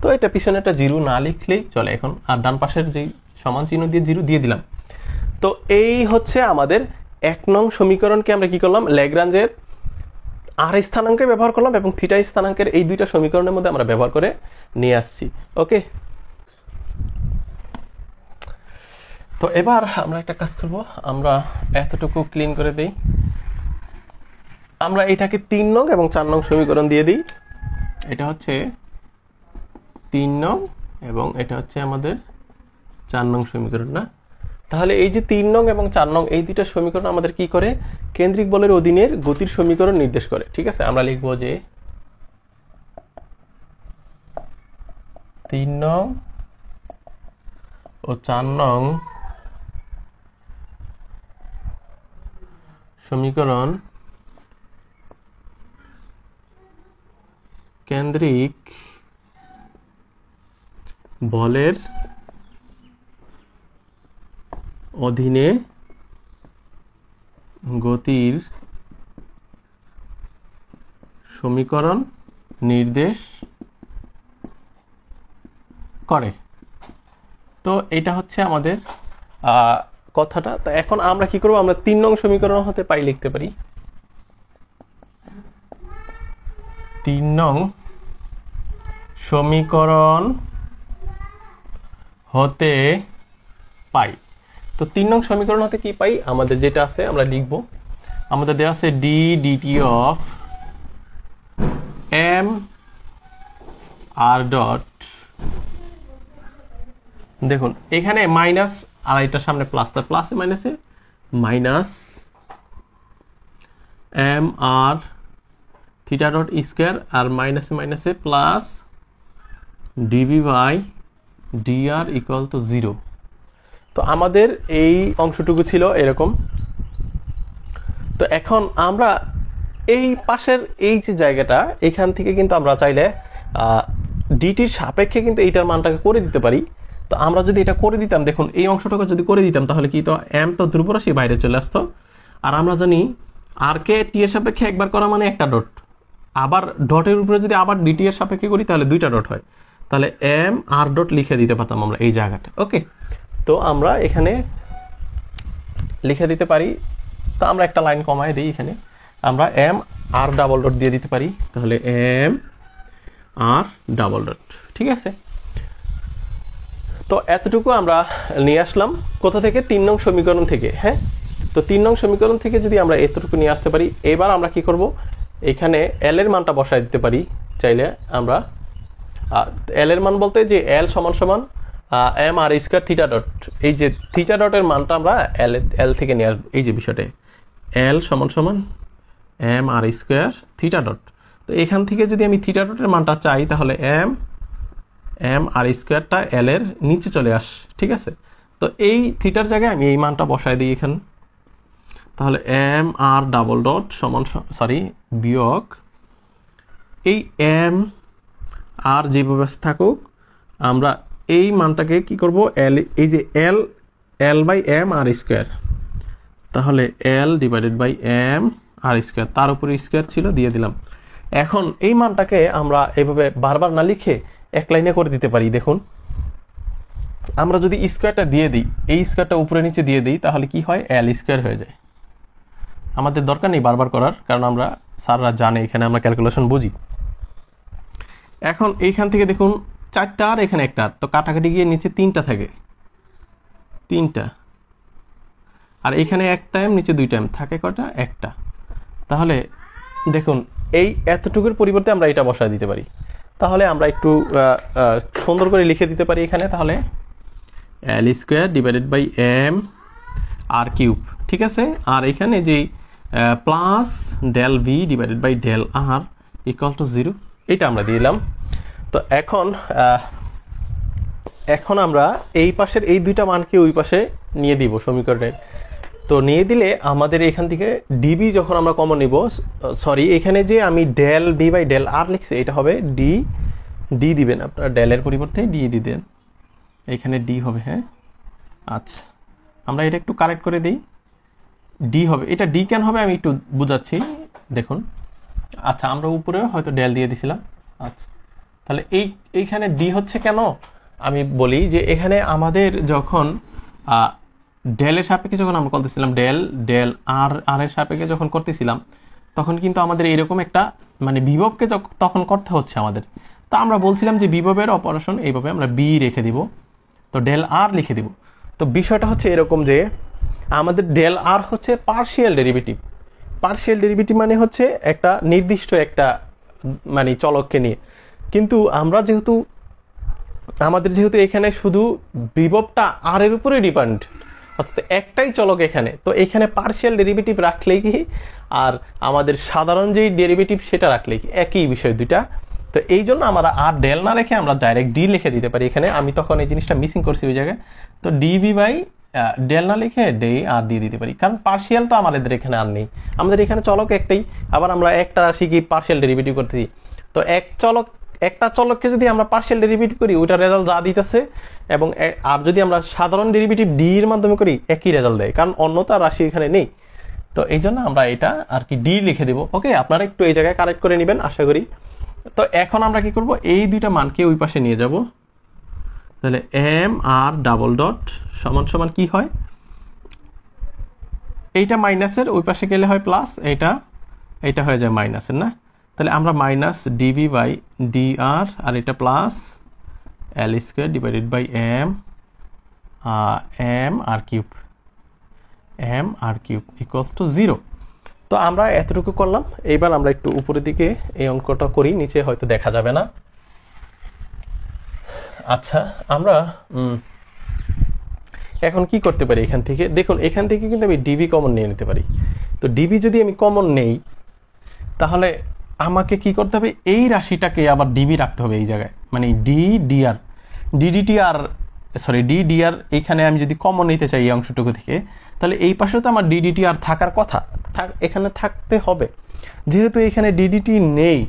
Speaker 1: তো এটা পিছনে একটা 0 না লিখলেই চলে এখন, আর ডান পাশের যেই সমান চিহ্ন দিয়ে 0 দিয়ে দিলাম। তো এই হচ্ছে আমাদের 1 নং সমীকরণকে আমরা কি করলাম, ল্যাগ্রাঞ্জের আর স্থানাঙ্কে ব্যবহার করলাম এবং থিটা স্থানাঙ্কের এই দুইটা সমীকরণের মধ্যে আমরা ব্যবহার করে নিয়ে আসছি। ওকে, তো এবার আমরা একটা কাজ করব, আমরা এতটুকু ক্লিন করে দেই। আমরা এটাকে 3 নং এবং 4 নং সমীকরণ দিয়ে দিই। এটা হচ্ছে 3 নং এবং এটা হচ্ছে আমাদের 4 নং সমীকরণ না। তাহলে এই যে 3 নং এবং 4 নং এই দুইটা সমীকরণ আমাদের কি করে, কেন্দ্রিক বলের অধীনের গতির সমীকরণ নির্দেশ করে। ঠিক আছে, আমরা লিখব যে 3 নং ও 4 নং সমীকরণ কেন্দ্রিক বলের অধীনে গতির সমীকরণ নির্দেশ করে। তো এটা হচ্ছে আমাদের কথাটা। তো এখন আমরা কি করব, আমরা 3 নং সমীকরণ হতে পাই লিখতে পারি 3 নং সমীকরণ হতে পাই। তো 3 নং সমীকরণ হতে কি পাই, আমাদের যেটা আছে আমরা লিখব, আমাদের দেওয়া আছে d dt of m r dot. দেখুন এখানে মাইনাস আর এটার সামনে প্লাস, তার প্লাসে মাইনাসে minus m r theta dot square r মাইনাসে মাইনাসে plus dv by dr equal to 0। তো আমাদের এই অংশটুকু ছিল এরকম। তো এখন আমরা এই পাশের এই যে জায়গাটা, এখান থেকে কিন্তু আমরা চাইলে ডিটির সাপেক্ষে কিন্তু এইটার মানটাকে করে দিতে পারি। তো আমরা যদি এটা করে দিতাম, দেখুন এই অংশটাকে যদি করে দিতাম তাহলে কি, তো এম তো ধ্রুবরাশি বাইরে চলে আসতো। আর আমরা জানি আর কে টি এর সাপেক্ষে একবার করা মানে একটা ডট, আবার ডটের উপরে যদি আবার ডিটি এর সাপেক্ষে করি তাহলে 2টা ডট হয়। তাহলে এম আর ডট লিখে দিতে পারতাম আমরা এই জায়গাটা। ওকে, তো আমরা এখানে লিখে দিতে পারি তো আমরা একটা লাইন কমায় দিই, এখানে আমরা এম আর ডাবল ডট দিয়ে দিতে পারি, তাহলে এম আর ডাবল ডট। ঠিক আছে, তো এতটুকু আমরা নিয়ে আসলাম কোথা থেকে? 3 নং সমীকরণ থেকে। হ্যাঁ, তো 3 নং সমীকরণ থেকে যদি আমরা এতটুকু নিয়ে আসতে পারি, এবার আমরা কি করব, এখানে এল এর মানটা বসায় দিতে পারি চাইলে আমরা। এল এর মান বলতে যে এল সমান সমান M r square theta dot, এই যে থিটা ডটের মানটা আমরা এল থেকে নিয়ে আসবো। এই যে বিষয়টা, এল সমান সমান M r square theta dot. তো এখান থেকে যদি আমি থিটা ডটের মানটা চাই, তাহলে এম আর স্কোয়ারটা এল এর নিচে চলে আস। ঠিক আছে, তো এই থিটার জায়গায় আমি এই মানটা বসায় দিই এখানে, তাহলে এম আর ডাবল ডট সমান বিয়োগ এই এম আর যেভাবে থাকুক, আমরা এই মানটাকে কি করব, এল, এই যে L by m r square, তাহলে L divided by m r square, তার উপরে স্কোয়ার ছিল দিয়ে দিলাম। এখন এই মানটাকে আমরা এইভাবে বারবার না লিখে এক লাইনে করে দিতে পারি। দেখুন, আমরা যদি স্কোয়ারটা দিয়ে দিই, এই স্কোয়ারটা উপরে নিচে দিয়ে দিই, তাহলে কি হয়, এল স্কোয়ার হয়ে যায়। আমাদের দরকার নেই বারবার করার, কারণ আমরা স্যাররা জানে এখানে আমরা ক্যালকুলেশন বুঝি। এখন এইখান থেকে দেখুন 4টা আর এখানে একটা, তো কাটাকাটি গিয়ে নিচে 3টা থাকে, 3টা, আর এখানে 1 টাইম, নিচে 2 টাইম থাকে, কটা? 1টা। তাহলে দেখুন এই এতটুকুর পরিবর্তে আমরা এটা বসায় দিতে পারি। তাহলে আমরা একটু সুন্দর করে লিখে দিতে পারি এখানে, তাহলে L square divided by m r cube. ঠিক আছে, আর এখানে যে plus del V divided by del r equal to 0, এটা আমরা দিলাম। তো এখন আমরা এই পাশের এই দুইটা মানকে ওই পাশে নিয়ে দিব সমীকরণের। তো নিয়ে দিলে আমাদের এখান থেকে ডিবি যখন আমরা কমন নিব, এখানে যে আমি ডেল বি বাই ডেল আর লিখছি, এটা হবে ডি দিবেন আপনারা, ডেলের পরিবর্তে ডি দিবেন, এখানে ডি হবে। হ্যাঁ, আচ্ছা, আমরা এটা একটু কারেক্ট করে দিই, ডি হবে। এটা ডি কেন হবে আমি একটু বুঝাচ্ছি, দেখুন। আচ্ছা, আমরা উপরে হয়তো ডেল দিয়ে দিছিলাম। আচ্ছা, তাহলে এইখানে ডি হচ্ছে কেন আমি বলি, যে এখানে আমাদের যখন ডেলের সাপেক্ষে যখন আমরা করতেছিলাম, ডেল আর এর সাপেক্ষে যখন করতেছিলাম, তখন কিন্তু আমাদের এরকম একটা মানে বিভবকে তখন করতে হচ্ছে আমাদের। তা আমরা বলছিলাম যে বিভবের অপারেশন এইভাবে আমরা বি রেখে দিব, তো ডেল আর লিখে দিব। তো বিষয়টা হচ্ছে এরকম যে আমাদের ডেল আর হচ্ছে পার্শিয়াল ডেরিভেটিভ। পার্শিয়াল ডেরিভেটিভ মানে হচ্ছে একটা নির্দিষ্ট একটা মানে চলককে নিয়ে, কিন্তু আমরা আমাদের যেহেতু এখানে শুধু বিভবটা আর এর উপরে ডিপেন্ড, অর্থাৎ একটাই চলক এখানে, তো এখানে পার্শিয়াল ডেরিভেটিভ রাখলেই কি আর আমাদের সাধারণ যেই ডেরিভেটিভ সেটা রাখলেই কি একই বিষয় দুইটা। তো এই জন্য আমরা আর ডেল না রেখে আমরা ডাইরেক্ট ডি লিখে দিতে পারি এখানে। আমি তখন এই জিনিসটা মিসিং করছি ওই জায়গায়, তো ডিবি বাই ডেল না লিখে ডে আর দিয়ে দিতে পারি, কারণ পার্শিয়াল তো আমাদের এখানে আর নেই, আমাদের এখানে চলক একটাই। আবার আমরা একটা রাশি কি পার্শিয়াল ডেরিভেটিভ করতেছি, তো একটা চলককে যদি আমরা পার্শিয়াল ডেরিভেটিভ করি, ওইটা রেজাল্ট যা দিতেছে, এবং আর যদি আমরা সাধারণ ডেরিভেটিভ ডি এর মাধ্যমে করি, একই রেজাল্ট দেয়, কারণ অন্যতা রাশি এখানে নেই। তো এই জন্য আমরা এটা আর কি ডি লিখে দেব। ওকে, আপনারা একটু এই জায়গায় কারেক্ট করে নেবেন আশা করি। তো এখন আমরা কি করব, এই দুইটা মানকে ওই পাশে নিয়ে যাব, তাহলে এম আর ডাবল ডট সমান সমান কি হয়, এইটা মাইনাসের ওই পাশে গেলে হয় প্লাস, এটা হয়ে যায় মাইনাসের, না? তাহলে আমরা minus db by d r এটা plus L square divided by m r cube equal to 0। তো আমরা এতটুকু করলাম। এইবার আমরা একটু উপরের দিকে এই অঙ্কটা করি, নিচে হয়তো দেখা যাবে না। আচ্ছা, আমরা এখন কি করতে পারি এখান থেকে? দেখুন, এখান থেকে কিন্তু আমি ডিবি কমন নিয়ে নিতে পারি। তো ডিবি যদি আমি কমন নেই, তাহলে আমাকে কি করতে হবে, এই রাশিটাকে আবার ডিবি রাখতে হবে এই জায়গায়, মানে ডিডিআর এইখানে আমি যদি কমন নিতে চাই এই অংশটুকু থেকে, তাহলে এই পাশে তো আমার ডিডিটিআর থাকার কথা, এখানে থাকতে হবে। যেহেতু এখানে ডিডিটি নেই,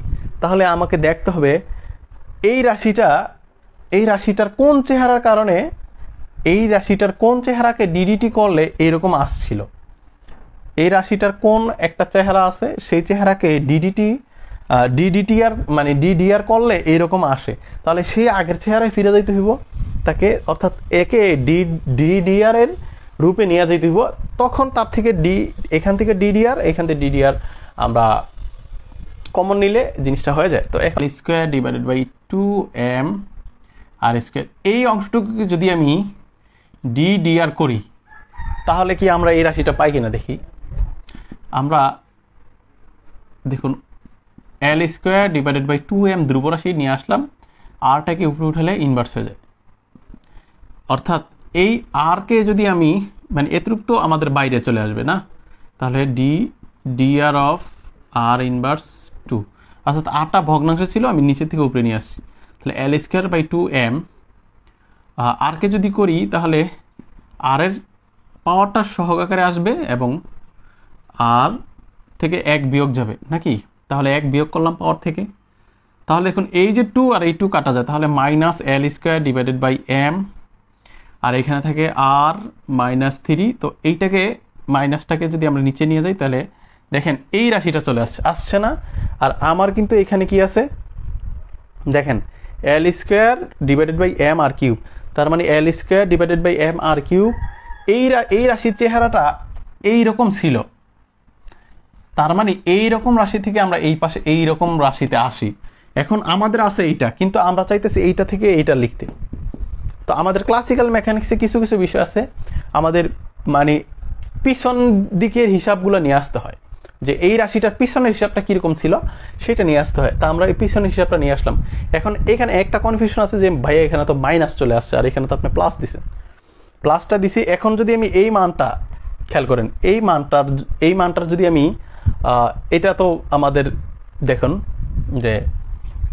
Speaker 1: তাহলে আমাকে দেখতে হবে এই রাশিটার কোন চেহারার কারণে, এই রাশিটার কোন চেহারাকে ডিডিটি করলে এইরকম আসছিল, এই রাশিটার কোন একটা চেহারা আছে, সেই চেহারাকে ডিডিটিআর মানে ডিডিআর করলে এইরকম আসে, তাহলে সেই আগের চেহারায় ফিরে যাইতে হইব তাকে, অর্থাৎ একে ডিডিআর এর রূপে নিয়ে যেতে দিব, তখন তার থেকে এখান থেকে ডিডিআর, এখান থেকে ডিডিআর আমরা কমন নিলে জিনিসটা হয়ে যায়। তো এখন square divided by 2m r square, এই অংশটুকুকে যদি আমি ডিডিআর করি তাহলে কি আমরা এই রাশিটা পাই কিনা দেখি। আমরা দেখুন এল স্কোয়ার ডিভাইডেড বাই 2m ধ্রুব রাশি নিয়ে আসলাম, আরটাকে উপরে উঠালে ইনভার্স হয়ে যায়। অর্থাৎ এই আরকে যদি আমি মানে এতটুক তো আমাদের বাইরে চলে আসবে না, তাহলে ডিআর অফ আর ইনভার্স 2, অর্থাৎ আরটা ভগ্নাংশ ছিল, আমি নিচের থেকে উপরে নিয়ে আসছি। তাহলে এল স্কোয়ার বাই 2m, আরকে যদি করি তাহলে আর এর পাওয়ারটা সহগ আসবে এবং আর থেকে 1 বিয়োগ যাবে নাকি, তাহলে 1 বিয়োগ করলাম পাওয়ার থেকে। তাহলে দেখুন এই যে 2 আর এই 2 কাটা যায়, তাহলে minus L square divided by m, আর এখানে থাকে আর -3। তো এইটাকে মাইনাসটাকে যদি আমরা নিচে নিয়ে যাই তাহলে দেখেন এই রাশিটা চলে আসছে না। আর আমার কিন্তু এখানে কি আছে দেখেন, L square divided by m r cube, তার মানে L square divided by m r cube, এই রাশির চেহারাটা এইরকম ছিল। তার মানে এইরকম রাশি থেকে আমরা এই পাশে এইরকম রাশিতে আসি। এখন আমাদের আছে এইটা, কিন্তু আমরা চাইতেছি এইটা থেকে এইটা লিখতে। তো আমাদের ক্লাসিক্যাল মেকানিক্সে কিছু কিছু বিষয় আছে আমাদের মানে পিছন দিকের হিসাবগুলো নিয়ে আসতে হয়, যে এই রাশিটার পিছনের হিসাবটা কীরকম ছিল সেটা নিয়ে আসতে হয়। তা আমরা এই পিছনের হিসাবটা নিয়ে আসলাম। এখন এখানে একটা কনফিউশন আছে যে ভাইয়া এখানে তো মাইনাস চলে আসছে আর এখানে তো আপনি প্লাস দিছেন, প্লাসটা দিছি। এখন যদি আমি এই মানটা খেয়াল করেন, এই মানটার যদি আমি এটা তো আমাদের দেখুন যে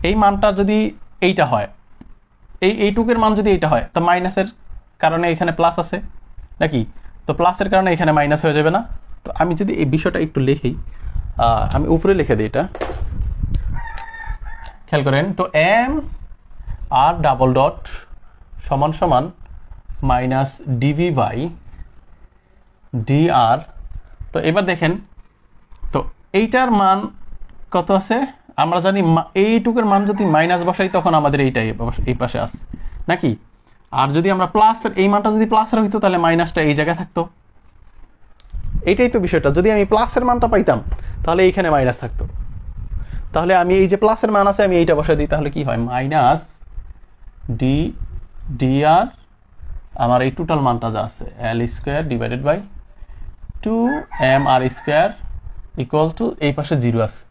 Speaker 1: এই মানটা যদি এইটা হয়, এইটুকের মান যদি এইটা হয়, তো মাইনাসের কারণে এখানে প্লাস আছে নাকি, তো প্লাসের কারণে এখানে মাইনাস হয়ে যাবে না। তো আমি যদি এই বিষয়টা একটু লিখি, আমি উপরে লিখে দিই, এটা খেয়াল করেন। তো এম আর ডাবল ডট সমান সমান মাইনাস ডিভি বাই ডিআর। তো এবার দেখেন, তো এইটার মান কত আছে আমরা জানি, এইটুকের মান যদি মাইনাস বসাই তখন আমাদের এইটাই এই পাশে আসে নাকি। আর যদি আমরা প্লাসের এই মানটা যদি প্লাসের হইতো তাহলে মাইনাসটা এই জায়গায় থাকতো। এইটাই তো বিষয়টা, যদি আমি প্লাসের মানটা পাইতাম তাহলে এইখানে মাইনাস থাকতো। তাহলে আমি এই যে প্লাসের মান আছে আমি এইটা বসাই দিই, তাহলে কি হয় মাইনাস ডিআর আমার এই টোটাল মানটা যা আছে L square divided by 2m r square equal to এই পাশে 0 আছে।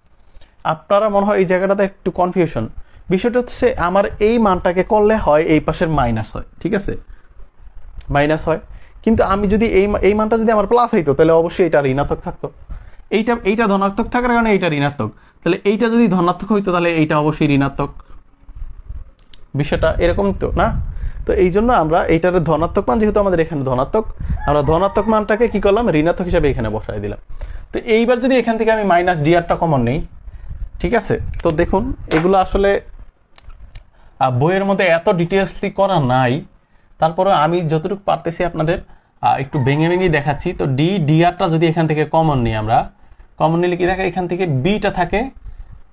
Speaker 1: আপনারা মনে হয় এই জায়গাটাতে একটু কনফিউশন। বিষয়টা হচ্ছে আমার এই মানটাকে করলে হয় এই পাশের মাইনাস হয়, ঠিক আছে, মাইনাস হয়। কিন্তু আমি যদি এই মানটা যদি আমার প্লাস হইতো তাহলে অবশ্যই এটা ঋণাত্মক থাকতো। এইটা ধনাত্মক থাকার কারণে এইটা ঋণাত্মক, তাহলে এইটা যদি ধনাত্মক হইতো তাহলে এইটা অবশ্যই ঋণাত্মক। বিষয়টা এরকম তো না। তো এই জন্য আমরা এইটার ধনাত্মক মান, যেহেতু আমাদের এখানে ধনাত্মক, আমরা ধনাত্মক মানটাকে কি করলাম ঋণাত্মক হিসাবে এখানে বসাই দিলাম। তো এইবার যদি এখান থেকে আমি মাইনাস ডিআরটা কমন নেই, ঠিক আছে, তো দেখুন এগুলো আসলে বইয়ের মধ্যে এত ডিটেলসলি করা নাই, তারপরে আমি যতটুকু পারতেছি আপনাদের একটু ভেঙে ভেঙে দেখাচ্ছি। তো ডিআরটা যদি এখান থেকে কমন নিই, আমরা কমন নিলে কি থাকে, এখান থেকে বিটা থাকে,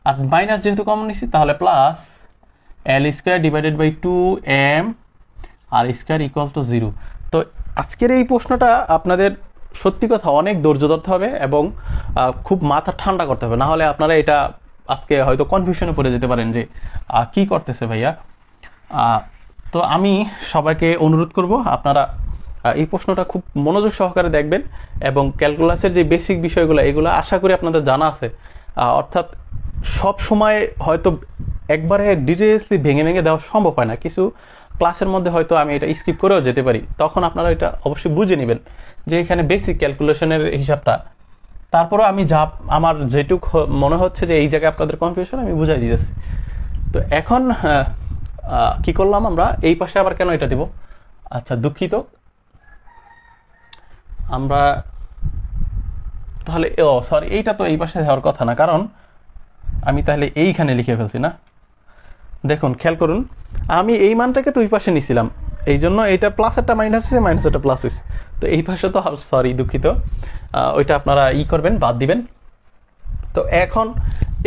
Speaker 1: আর মাইনাস যেহেতু কমন নিচ্ছি তাহলে plus L square divided by 2m r square equal to 0। তো আজকের এই প্রশ্নটা আপনাদের সত্যি কথা অনেক ধৈর্য ধরতে হবে এবং খুব মাথা ঠান্ডা করতে হবে, না হলে আপনারা এটা আজকে হয়তো কনফিউশনে পড়ে যেতে পারেন যে কি করতেছে ভাইয়া। তো আমি সবাইকে অনুরোধ করব আপনারা এই প্রশ্নটা খুব মনোযোগ সহকারে দেখবেন এবং ক্যালকুলাসের যে বেসিক বিষয়গুলো এগুলো আশা করি আপনাদের জানা আছে। অর্থাৎ সব সময় হয়তো একবারে ডিটেলসলি ভেঙে ভেঙে দেওয়া সম্ভব হয় না, কিছু ক্লাসের মধ্যে হয়তো আমি এটা স্কিপ করেও যেতে পারি, তখন আপনারা এটা অবশ্যই বুঝে নেবেন যে এখানে বেসিক ক্যালকুলেশনের হিসাবটা। তারপরেও আমি আমার যেটুক মনে হচ্ছে যে এই জায়গায় আপনাদের কনফিউশন আমি বুঝাই দিয়েছি। তো এখন কি করলাম আমরা, এই পাশে আবার কেন এটা দিব, আচ্ছা দুঃখিত, আমরা তাহলে সরি এইটা তো এই পাশে যাওয়ার কথা না, কারণ আমি তাহলে এইখানে লিখে ফেলছি না। দেখুন খেয়াল করুন, আমি এই মানটাকে তো ওই পাশে নিছিলাম, এই জন্য এটা প্লাসেরটা মাইনাস হয়েছে, মাইনাসেরটা প্লাস হয়েছে। তো এই পাশে তো সরি দুঃখিত, ওইটা আপনারা করবেন, বাদ দিবেন। তো এখন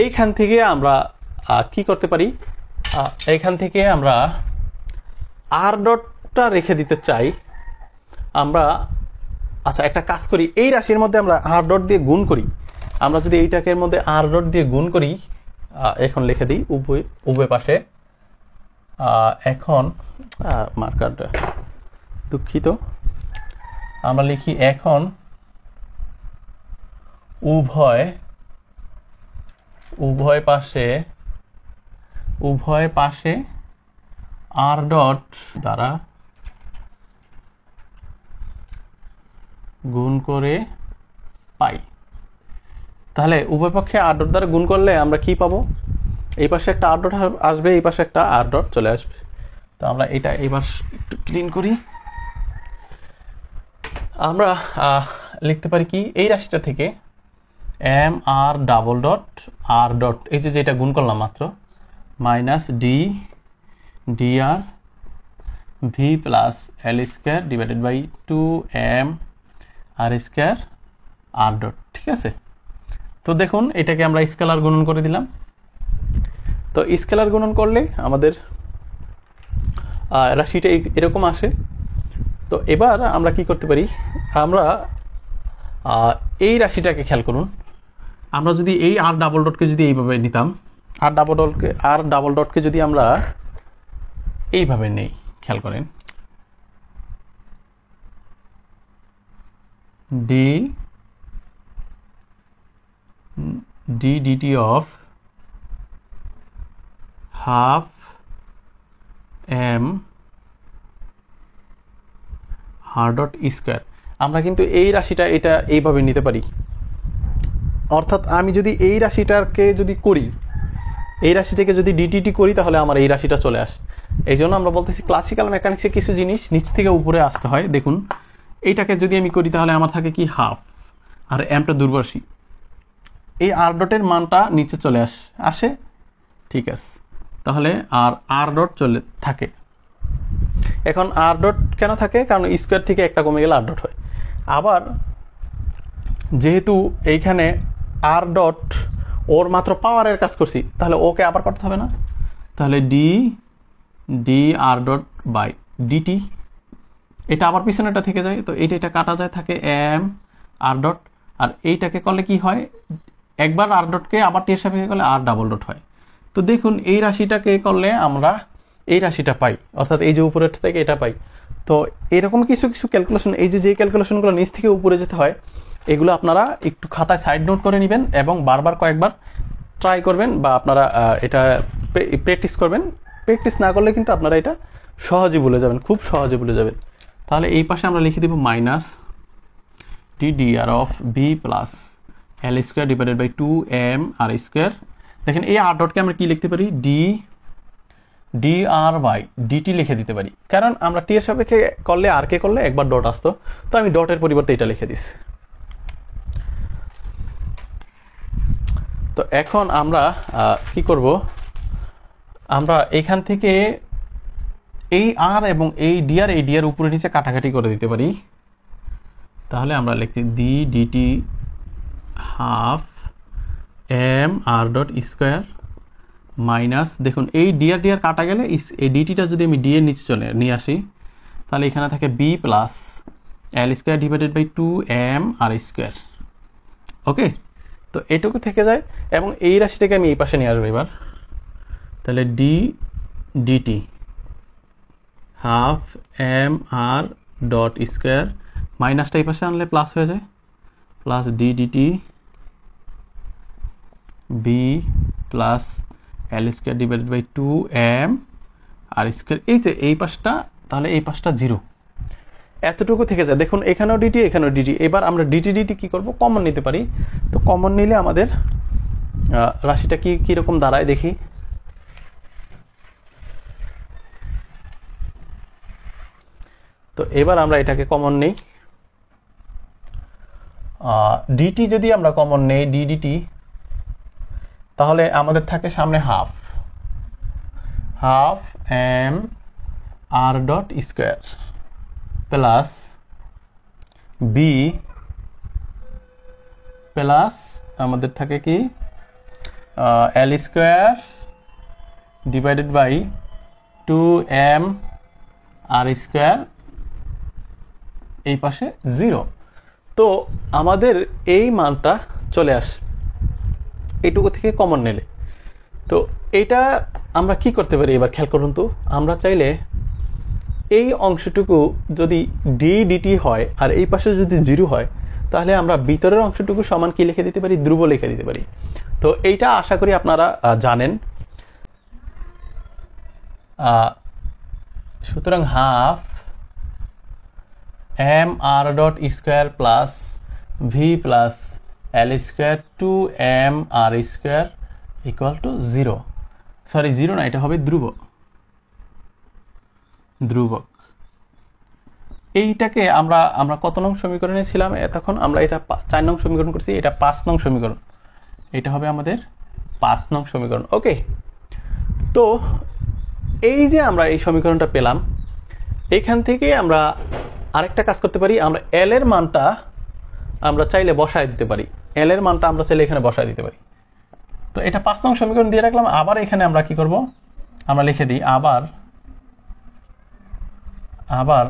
Speaker 1: এইখান থেকে আমরা কি করতে পারি, এইখান থেকে আমরা আর ডটটা রেখে দিতে চাই, আমরা আচ্ছা, একটা কাজ করি, এই রাশির মধ্যে আমরা আর ডট দিয়ে গুণ করি। আমরা যদি এইটাকে এর মধ্যে আর ডট দিয়ে গুণ করি, এখন লিখে দিই উভয় পাশে। এখন মার্কারটা দুঃখিত, আমরা লিখি এখন উভয় পাশে আর ডট দ্বারা গুণ করে পাই। তাহলে উভয় পক্ষে আর ডট দ্বারা গুণ করলে আমরা কি পাবো? এই পাশে একটা আর ডট আসবে, এই পাশে একটা আর ডট চলে আসবে। তো আমরা এটা এবার একটু ক্লিন করি। আমরা লিখতে পারি কি, এই রাশিটা থেকে m r double dot r dot, এই যে যেটা গুণ করলাম মাত্র, minus d r v plus L square divided by 2m r square r dot. ঠিক আছে, তো দেখুন এটাকে আমরা স্কেলার গুণন করে দিলাম। তো স্কেলার গুণন করলে আমাদের রাশিটা এরকম আসে। তো এবার আমরা কি করতে পারি, আমরা এই রাশিটাকে খেয়াল করুন। আমরা যদি এই আর ডাবল ডটকে যদি এইভাবে নিতাম, আর ডাবল ডটকে যদি আমরা এইভাবে নেই, খেয়াল করেন, dt of half m r dot square, আমরা কিন্তু এই রাশিটা এটা এইভাবে নিতে পারি। অর্থাৎ আমি যদি এই রাশিটাকে যদি করি, এই রাশিটাকে যদি ডিটিটি করি, তাহলে আমার এই রাশিটা চলে আসে। এই জন্য আমরা বলতেছি ক্লাসিক্যাল মেকানিক্সে কিছু জিনিস নিচ থেকে উপরে আসতে হয়। দেখুন এইটাকে যদি আমি করি, তাহলে আমার থাকে কি হাফ, আর এমটা দূরবর্ষী, এই আর ডটের মানটা নিচে চলে আসে। ঠিক আছে, তাহলে আর ডট চলে থাকে। এখন আর ডট কেন থাকে? কারণ স্কোয়ার থেকে একটা কমে গেলে আর ডট হয়। আবার যেহেতু এইখানে আর ডট ওর মাত্র পাওয়ারের কাজ করছি, তাহলে ওকে আবার করতে হবে না? তাহলে d r dot by dt, এটা আবার পিছনেটা থেকে যায়, তো এটা কাটা যায়, থাকে এম আর ডট। আর এইটাকে করলে কি হয়, একবার আর ডটকে আবার টি এর সাপেক্ষে করলে আর ডাবল ডট হয়। তো দেখুন এই রাশিটাকে করলে আমরা এই রাশিটা পাই, অর্থাৎ এই যে উপরের থেকে এটা পাই। তো এরকম কিছু ক্যালকুলেশন, এই যে ক্যালকুলেশনগুলো নিচ থেকে উপরে যেতে হয়, এগুলো আপনারা একটু খাতায় সাইড নোট করে নেবেন এবং বারবার কয়েকবার ট্রাই করবেন, বা আপনারা এটা প্র্যাকটিস করবেন। প্র্যাকটিস না করলে কিন্তু আপনারা এটা সহজে ভুলে যাবেন, খুব সহজে ভুলে যাবেন। তাহলে এই পাশে আমরা লিখে দেব minus d r of V plus L square divided by 2m r square. দেখেন এই আর ডটকে আমরা কি লিখতে পারি, ডি আর বাই ডিটি লিখে দিতে পারি, কারণ আমরা টি এর সাপেক্ষে করলে আর কে করলে একবার ডট আসতো, তো আমি ডটের পরিবর্তে এটা লিখে দিচ্ছি। তো এখন আমরা কি করব, আমরা এখান থেকে এই আর এবং এই ডি আর উপরে নিচে কাটাকাটি করে দিতে পারি। তাহলে আমরা লিখতে dt half m r dot square minus, দেখুন এই ডি আর কাটা গেলে এই ডিটিটা যদি আমি ডি এর নিচে চলে নিয়ে আসি, তাহলে এখানে থাকে V plus L square divided by 2m r square. Okay, তো এটুকু থেকে যায় এবং এই রাশিটাকে আমি এই পাশে নিয়ে আসবো এবার। তাহলে dt half m r dot square, মাইনাসটা এই পাশে আনলে প্লাস হয়ে যায়, plus dt b plus L square divided by 2m r square. এই যে এই পাশটা, তাহলে এই পাশটা 0, এতটুকু থেকে যায়। দেখুন এখানেও ডিটি, এখানেও ডিটি। এবার আমরা ডিটি কি করব, কমন নিতে পারি। তো কমন নিলে আমাদের রাশিটা কিরকম দাঁড়ায় দেখি। তো এবার আমরা এটাকে কমন নেই, ডিটি যদি আমরা কমন নেই ডিটি, তাহলে আমাদের থাকে সামনে half m r dot square plus V plus আমাদের থাকে কি L square divided by 2m r square, এই পাশে 0। তো আমাদের এই মানটা চলে আসে এইটুকু থেকে কমন নিলে। তো এটা আমরা কি করতে পারি এবার খেয়াল করুন তো, আমরা চাইলে এই অংশটুকু যদি ডি ডিটি হয় আর এই পাশে যদি 0 হয়, তাহলে আমরা ভিতরের অংশটুকু সমান কি লিখে দিতে পারি, ধ্রুব লিখে দিতে পারি। তো এইটা আশা করি আপনারা জানেন। সুতরাং half m r dot square plus v plus L square two m r square equal to 0, sorry 0 না, এটা হবে ধ্রুবক। এইটাকে আমরা কত নং সমীকরণে ছিলাম এতক্ষণ? আমরা এটা 4 নং সমীকরণ করছি, এটা 5 নং সমীকরণ, এটা হবে আমাদের 5 নং সমীকরণ। ওকে, তো এই যে আমরা এই সমীকরণটা পেলাম, এখান থেকে আমরা আরেকটা কাজ করতে পারি, আমরা এল এর মানটা আমরা চাইলে বসায় দিতে পারি, এল এর মানটা আমরা চাইলে এখানে বসায় দিতে পারি। তো এটা 5 নং সমীকরণ দিয়ে রাখলাম। আবার এখানে আমরা কি করব, আমরা লিখে দিই আবার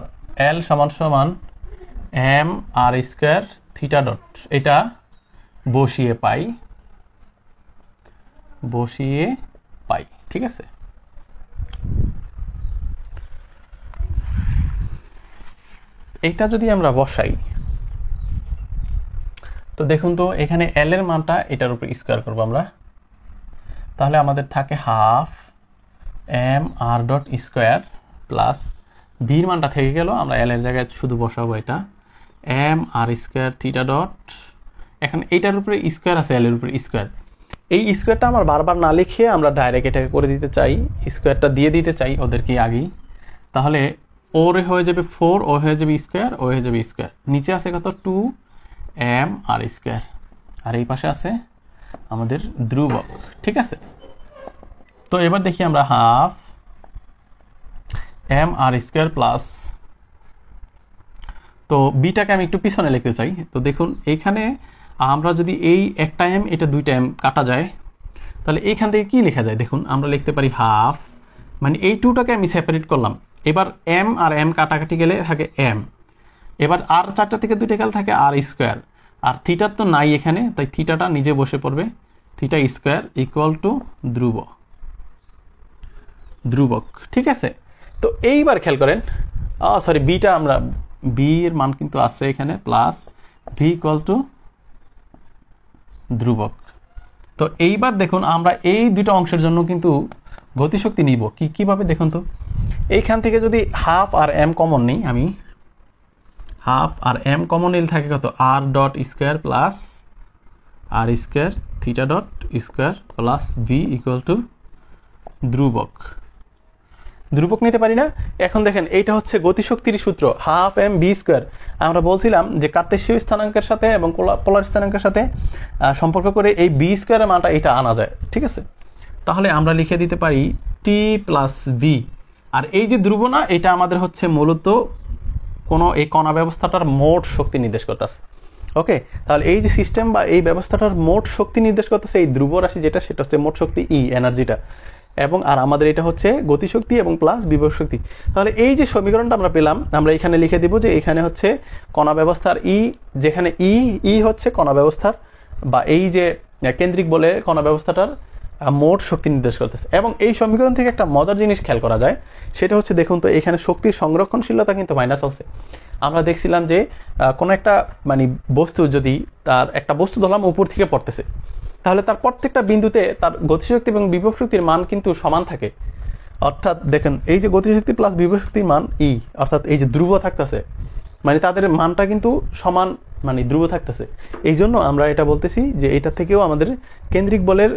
Speaker 1: এল সমান সমান M r square theta dot, এটা বসিয়ে পাই, ঠিক আছে। এটা যদি আমরা বসাই, তো দেখুন তো এখানে এল এর মানটা এটার উপর স্কোয়ার করবো আমরা, তাহলে আমাদের থাকে half m r dot square plus ভির মানটা থেকে গেল, আমরা এল এর জায়গায় শুধু বসাবো এটা M r square theta dot. এখন এইটার উপরে স্কোয়ার আছে, এল এর উপরে স্কোয়ার, এই স্কোয়ারটা আমার বারবার না লিখে আমরা ডাইরেক্ট এটাকে করে দিতে চাই, স্কোয়ারটা দিয়ে দিতে চাই ওদেরকে আগেই। তাহলে ওর হয়ে যাবে 4, ও হয়ে যাবে স্কোয়ার, ও হয়ে যাবে স্কোয়ার, নিচে আছে কত 2 এম আর স্কোয়ার, আর এই পাশে আছে আমাদের ধ্রুবক, ঠিক আছে। তো এবার দেখি আমরা half m r square plus, তো বিটাকে আমি একটু পিছনে লিখতে চাই। তো দেখুন এইখানে আমরা যদি এই একটা এম এটা 2টা এম কাটা যায়, তাহলে এইখান থেকে কি লেখা যায় দেখুন, আমরা লিখতে পারি হাফ, মানে এই 2টাকে আমি সেপারেট করলাম, এবার এম আর এম কাটাকাটি গেলে থাকে এম, এবার আর 4টা থেকে 2টা গেলে থাকে আর স্কোয়ার, আর থিটার তো নাই এখানে, তাই থিটাটা নিজে বসে পড়বে, থিটা স্কোয়ার ইকুয়াল টু ধ্রুবক, ঠিক আছে। তো এইবার খেয়াল করেন, সরি বিটা আমরা বি এর মান কিন্তু আছে এখানে, প্লাস ভি ইকুয়াল টু ধ্রুবক। তো এইবার দেখুন আমরা এই দুটো অংশের জন্য কিন্তু গতিশক্তি নিব কিভাবে দেখুন তো, এইখান থেকে যদি হাফ আর এম কমন নিই, আমি হাফ আর এম কমন নিলে থাকে কত r dot square plus r square theta dot square plus v equal to ধ্রুবক নিতে পারি না। এখন দেখেন এইটা হচ্ছে গতিশক্তির সূত্র, হাফ এম বি স্কোয়ার। আমরা বলছিলাম যে কার্তেশীয় স্থানাঙ্কের সাথে এবং পোলার স্থানাঙ্কের সাথে সম্পর্ক করে এই বি স্কোয়ারের মানটা এটা আনা যায়, ঠিক আছে। তাহলে আমরা লিখে দিতে পারি টি প্লাস ভি, আর এই যে ধ্রুব না, এটা আমাদের হচ্ছে মূলত কোনো এই কণা ব্যবস্থাটার মোট শক্তি নির্দেশ করতেছে। ওকে, তাহলে এই যে সিস্টেম বা এই ব্যবস্থাটার মোট শক্তি নির্দেশ করতেছে এই ধ্রুব রাশি যেটা, সেটা হচ্ছে মোট শক্তি ই, এনার্জিটা, এবং আর আমাদের এটা হচ্ছে গতিশক্তি এবং প্লাস বিভব শক্তি। তাহলে এই যে সমীকরণটা আমরা পেলাম, আমরা এখানে লিখে দিব যে এখানে হচ্ছে কণা ব্যবস্থার ই, যেখানে ই হচ্ছে কণা ব্যবস্থার বা এই যে কেন্দ্রিক বলে কণা ব্যবস্থাটার মোট শক্তি নির্দেশ করতেছে। এবং এই সমীকরণ থেকে একটা মজার জিনিস খেয়াল করা যায়, সেটা হচ্ছে দেখুন তো এখানে শক্তির সংরক্ষণশীলতা কিন্তু মাইনাস চলছে। আমরা দেখছিলাম যে কোনো একটা মানে বস্তু, যদি তার একটা বস্তু ধরলাম উপর থেকে পড়তেছে, তাহলে তার প্রত্যেকটা বিন্দুতে তার গতিশক্তি এবং বিভব শক্তির মান কিন্তু সমান থাকে। অর্থাৎ দেখেন এই যে গতিশক্তি প্লাস বিভব শক্তির মান ই, অর্থাৎ এই যে ধ্রুব থাকতেছে, মানে তাদের মানটা কিন্তু সমান, মানে ধ্রুব থাকতেছে। এই জন্য আমরা এটা বলতেছি যে এটা থেকেও আমাদের কেন্দ্রিক বলের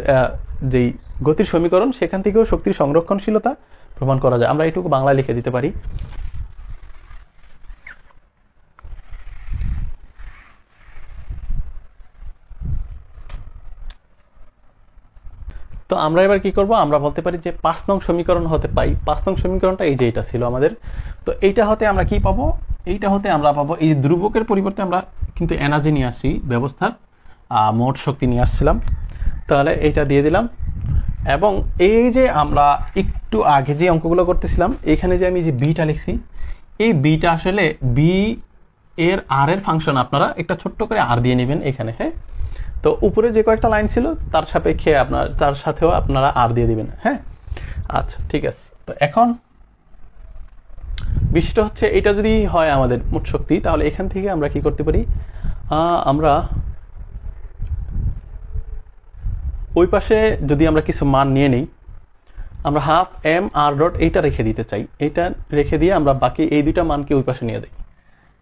Speaker 1: যেই গতির সমীকরণ, সেখান থেকেও শক্তির সংরক্ষণশীলতা প্রমাণ করা যায়। আমরা এটুকু বাংলায় লিখে দিতে পারি। তো আমরা এবার কি করব, আমরা বলতে পারি যে 5 নং সমীকরণ হতে পাই, 5 নং সমীকরণটা এই যে এটা ছিল আমাদের। তো এইটা হতে আমরা কি পাবো, এইটা হতে আমরা পাবো এই ধ্রুবকের পরিবর্তে আমরা কিন্তু এনার্জি নিয়ে আসছি, ব্যবস্থার মোট শক্তি নিয়ে আসছিলাম। তাহলে এইটা দিয়ে দিলাম, এবং এই যে আমরা একটু আগে যে অঙ্কগুলো করতেছিলাম, এখানে যে আমি যে বিটা লিখছি, এই বিটা আসলে বি এর আর এর ফাংশন আপনারা একটা ছোট্ট করে আর দিয়ে নেবেন এখানে। হ্যাঁ, তো উপরে যে কয়েকটা লাইন ছিল তার সাপেক্ষে তার সাথেও আপনারা আর দিয়ে দিবেন। হ্যাঁ, আচ্ছা ঠিক আছে। তো এখন বিষয়টা হচ্ছে এটা যদি হয় আমাদের মোট শক্তি, তাহলে এখান থেকে আমরা কি করতে পারি, আমরা ওই পাশে যদি আমরা কিছু মান নিয়ে নিই, আমরা হাফ এম আর ডট এইটা রেখে দিতে চাই, এইটা রেখে দিয়ে আমরা বাকি এই দুইটা মানকে ওই পাশে নিয়ে দিই।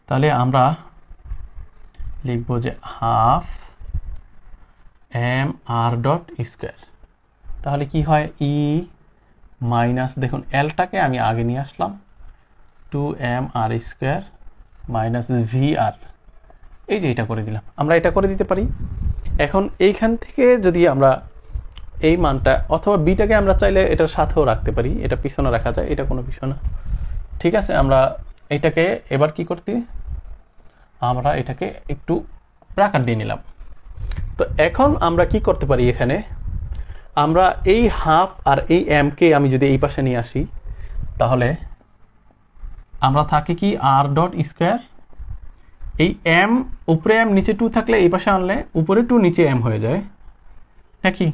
Speaker 1: তাহলে আমরা লিখব যে half m r dot square, তাহলে কি হয় ই মাইনাস, দেখুন এলটাকে আমি আগে নিয়ে আসলাম, 2m r square minus V আর, এই যে এটা করে দিলাম, আমরা এটা করে দিতে পারি। এখন এইখান থেকে যদি আমরা এই মানটা অথবা বিটাকে আমরা চাইলে এটার সাথেও রাখতে পারি, এটা পিছনে রাখা যায়, এটা কোনো বিষয় না। ঠিক আছে, আমরা এটাকে এবার কি করতে, আমরা এটাকে একটু ব্র্যাকেট দিয়ে নিলাম। তো এখন আমরা কি করতে পারি, এখানে আমরা এই হাফ আর এই এমকে আমি যদি এই পাশে নিয়ে আসি, তাহলে আমরা থাকি কি আর ডট স্কোয়ার, এই এম উপরে এম নিচে 2 থাকলে এই পাশে আনলে উপরে 2 নিচে এম হয়ে যায়, হ্যাঁ কি,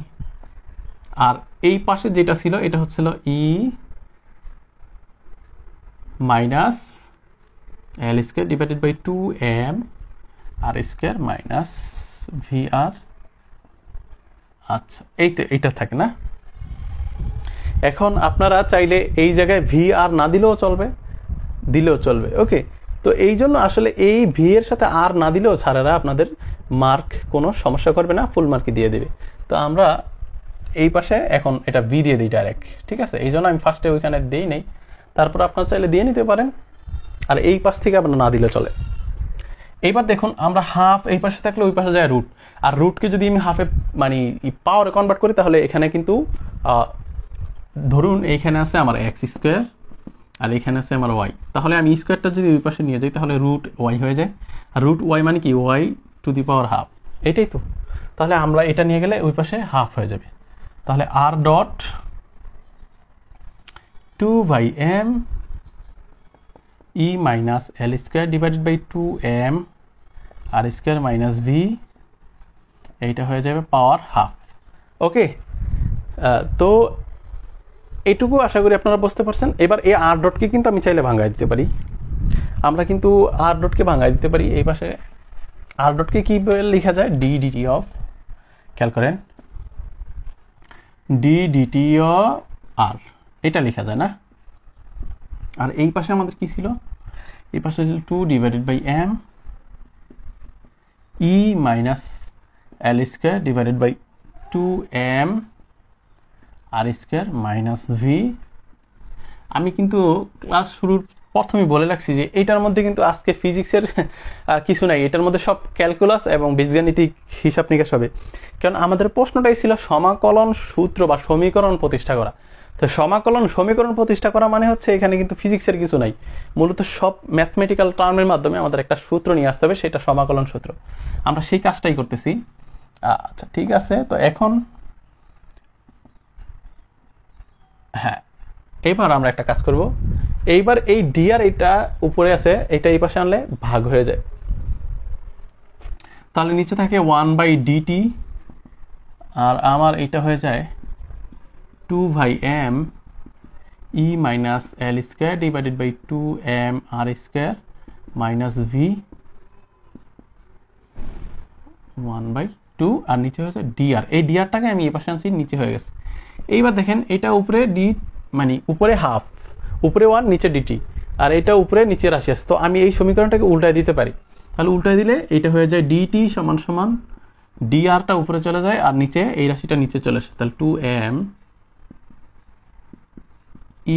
Speaker 1: আর এই পাশে যেটা ছিল এটা হচ্ছিল E minus L square divided by 2m r square minus V r. আচ্ছা, এইটা থাকে না। এখন আপনারা চাইলে এই জায়গায় ভি আর না দিলেও চলবে, দিলেও চলবে। ওকে, তো এই জন্য আসলে এই ভি এর সাথে আর না দিলেও স্যারেরা আপনাদের মার্ক কোনো সমস্যা করবে না, ফুল মার্কই দিয়ে দেবে। তো আমরা এই পাশে এখন এটা ভি দিয়ে দিই ডাইরেক্ট, ঠিক আছে, এই জন্য আমি ফার্স্টে ওইখানে দিই নেই, তারপর আপনারা চাইলে দিয়ে নিতে পারেন, আর এই পাশ থেকে আপনারা না দিলে চলে। এইবার দেখুন আমরা হাফ এই পাশে থাকলে ওই পাশে যায় রুট, আর রুটকে যদি আমি হাফে মানে পাওয়ারে কনভার্ট করি, তাহলে এখানে কিন্তু ধরুন এইখানে আছে আমার এক্স স্কোয়ার আর এখানে আছে আমার ওয়াই, তাহলে আমি স্কোয়ারটা যদি ওই পাশে নিয়ে যাই তাহলে রুট ওয়াই হয়ে যায়, আর রুট ওয়াই মানে কি y to the power half, এটাই তো। তাহলে আমরা এটা নিয়ে গেলে ওই পাশে হাফ হয়ে যাবে, তাহলে r dot 2/m e minus L square divided by 2m r square minus v, এইটা হয়ে যাবে পাওয়ার হাফ। ওকে, তো এইটুকু আশা করি আপনারা বুঝতে পারছেন। এবার এই আর ডটকে কিন্তু আমি চাইলে ভাঙায় দিতে পারি, আমরা কিন্তু আর ডটকে ভাঙায় দিতে পারি। এই পাশে আর ডটকে কি লেখা যায়, ডি ডিটি অফ, খেয়াল করেন ডি ডিটি আর, এটা লেখা যায় না। আর এই পাশে আমাদের কি ছিল, এই পাশে ছিল 2 divided by m e minus L square divided by 2m r square minus v. আমি কিন্তু ক্লাস শুরুর প্রথমেই বলে রাখছি যে এটার মধ্যে কিন্তু আজকে ফিজিক্সের কিছু নাই, এটার মধ্যে সব ক্যালকুলাস এবং বীজগাণিতিক হিসাব নিকাশ হবে, কারণ আমাদের প্রশ্নটাই ছিল সমাকলন সূত্র বা সমীকরণ প্রতিষ্ঠা করা। তো সমাকলন সমীকরণ প্রতিষ্ঠা করা মানে হচ্ছে এখানে কিন্তু ফিজিক্সের কিছু নাই, মূলত সব ম্যাথমেটিক্যাল টার্মের মাধ্যমে আমাদের একটা সূত্র নিয়ে আসতে হবে, সেটা সমাকলন সূত্র, আমরা সেই কাজটাই করতেছি। আচ্ছা ঠিক আছে, তো এখন হ্যাঁ, এবার আমরা একটা কাজ করব, এইবার এই ডি আর এটা উপরে আছে, এটা এই পাশে আনলে ভাগ হয়ে যায়, তাহলে নিচে থাকে 1/dt, আর আমার এটা হয়ে যায় 2/m e minus L square divided by 2m r square minus v 1/2, আর নিচে হয়েছে ডিআর, এই ডিআরটাকে আমি এই পাশে আনছি, নিচে হয়ে গেছে। এইবার দেখেন এটা উপরে ডি মানে উপরে হাফ, উপরে 1 নিচে ডিটি, আর এটা উপরে নিচে রাশি আছে, তো আমি এই সমীকরণটাকে উল্টায় দিতে পারি, তাহলে উল্টায় দিলে এটা হয়ে যায় ডিটি সমান সমান ডিআরটা উপরে চলে যায় আর নিচে এই রাশিটা নিচে চলে আসে, তাহলে 2m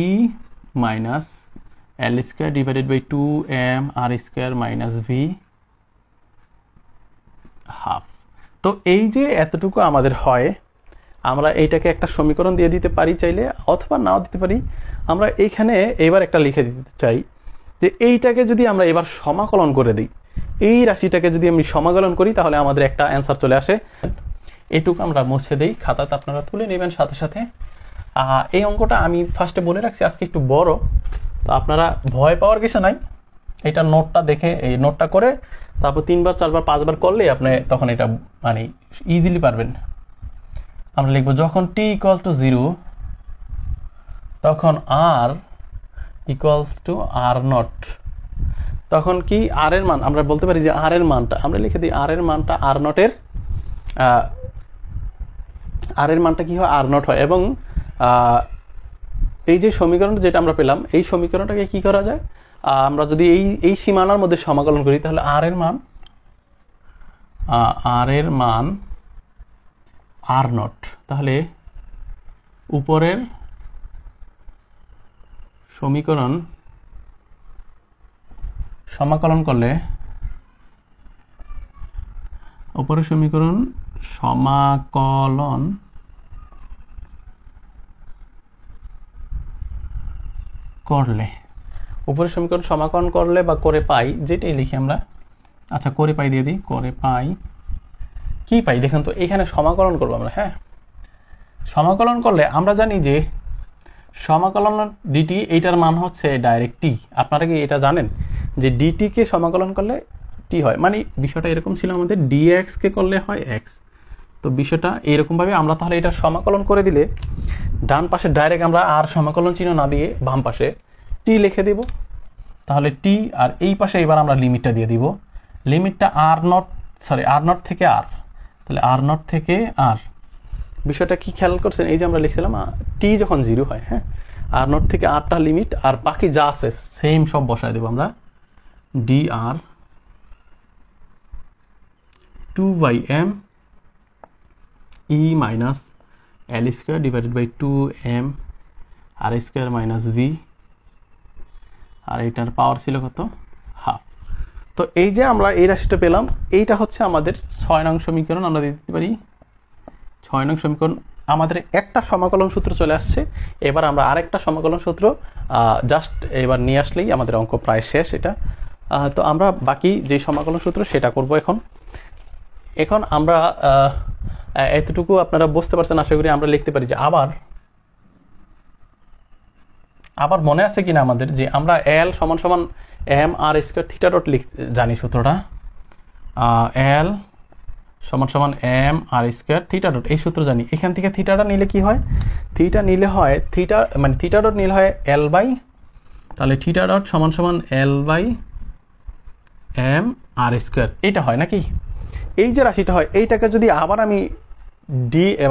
Speaker 1: e minus L square divided by 2m r square minus v half. তো এই যে এতটুকু আমাদের হয়, আমরা এইটাকে একটা সমীকরণ দিয়ে দিতে পারি চাইলে, অথবা নাও দিতে পারি। আমরা এইখানে এবার একটা লিখে দিতে চাই যে এইটাকে যদি আমরা এবার সমাকলন করে দিই, এই রাশিটাকে যদি আমি সমাকলন করি, তাহলে আমাদের একটা অ্যান্সার চলে আসে। এইটুকু আমরা মুছে দিই, খাতাতে আপনারা তুলে নেবেন সাথে সাথে। এই অঙ্কটা আমি ফার্স্টে বলে রাখছি আজকে একটু বড়, তো আপনারা ভয় পাওয়ার কিছু নাই, এটা নোটটা দেখে এই নোটটা করে তারপর 3 বার 4 বার 5 বার করলে আপনি তখন এটা মানে ইজিলি পারবেন। আমরা লিখব যখন t = 0 তখন r = r0, তখন কি r এর মান আমরা বলতে পারি যে r এর মানটা আমরা লিখে দিই, r এর মানটা r0 এর r এর মানটা কি হয় r0 হয়। এবং এই যে সমীকরণ যেটা আমরা পেলাম এই সমীকরণটাকে কি করা যায়, আমরা যদি এই সীমানার মধ্যে সমাকলন করি তাহলে r এর মান r0, তাহলে উপরের সমীকরণ সমাকলন করলে উপরের সমীকরণ সমাকলন করলে উপরের সমীকরণ সমাকলন করলে বা করে পাই, যেটাই লিখি আমরা, আচ্ছা করে পাই দিয়ে দিই, করে পাই কি পাই দেখুন তো, এখানে সমাকলন করবো আমরা। হ্যাঁ, সমাকলন করলে আমরা জানি যে সমাকলন ডিটি এইটার মান হচ্ছে ডাইরেক্ট টি। আপনারা কি এটা জানেন যে ডিটি কে সমাকলন করলে টি হয়, মানে বিষয়টা এরকম ছিল আমাদের ডিএক্স কে করলে হয় এক্স। তো বিষয়টা এরকমভাবে আমরা তাহলে এটা সমাকলন করে দিলে ডান পাশে ডাইরেক্ট আমরা আর সমাকলন চিহ্ন না দিয়ে বাম পাশে টি লিখে দিব, তাহলে টি আর এই পাশে এবার আমরা লিমিটটা দিয়ে দিব, লিমিটটা r0 থেকে r, তাহলে r0 থেকে r। বিষয়টা কি খেয়াল করছেন, এই যে আমরা লিখছিলাম টি যখন 0 হয়, হ্যাঁ r0 থেকে rটা লিমিট, আর বাকি যা আছে সেম সব বসায় দেব আমরা, dr 2/m e minus l square divided by 2m r square minus v, আর এটার পাওয়ার ছিল কত, হাফ। তো এই যে আমরা এই রাশিটা পেলাম, এইটা হচ্ছে আমাদের 6 নং সমীকরণ। আমরা দিতে পারি 6 নং সমীকরণ, আমাদের একটা সমাকলন সূত্র চলে আসছে। এবার আমরা আরেকটা সমাকলন সূত্র জাস্ট এবার নিয়ে আসলেই আমাদের অঙ্ক প্রায় শেষ এটা। তো আমরা বাকি যে সমাকলন সূত্র সেটা করব এখন আমরা এতটুকু আপনারা বুঝতে পারছেন আশা করি। আমরা লিখতে পারি যে আবার মনে আছে কিনা আমাদের যে আমরা l = mr² θ জানি সূত্রটা, l = mr² θ এই সূত্র জানি। এখান থেকে থিটাটা নিলে কি হয়, থিটা নিলে হয় থিটা মানে θ নিলে হয় l বাই, তাহলে θ = l/mr², এটা হয় নাকি। এই যে রাশিটা হয় এইটাকে যদি আবার আমি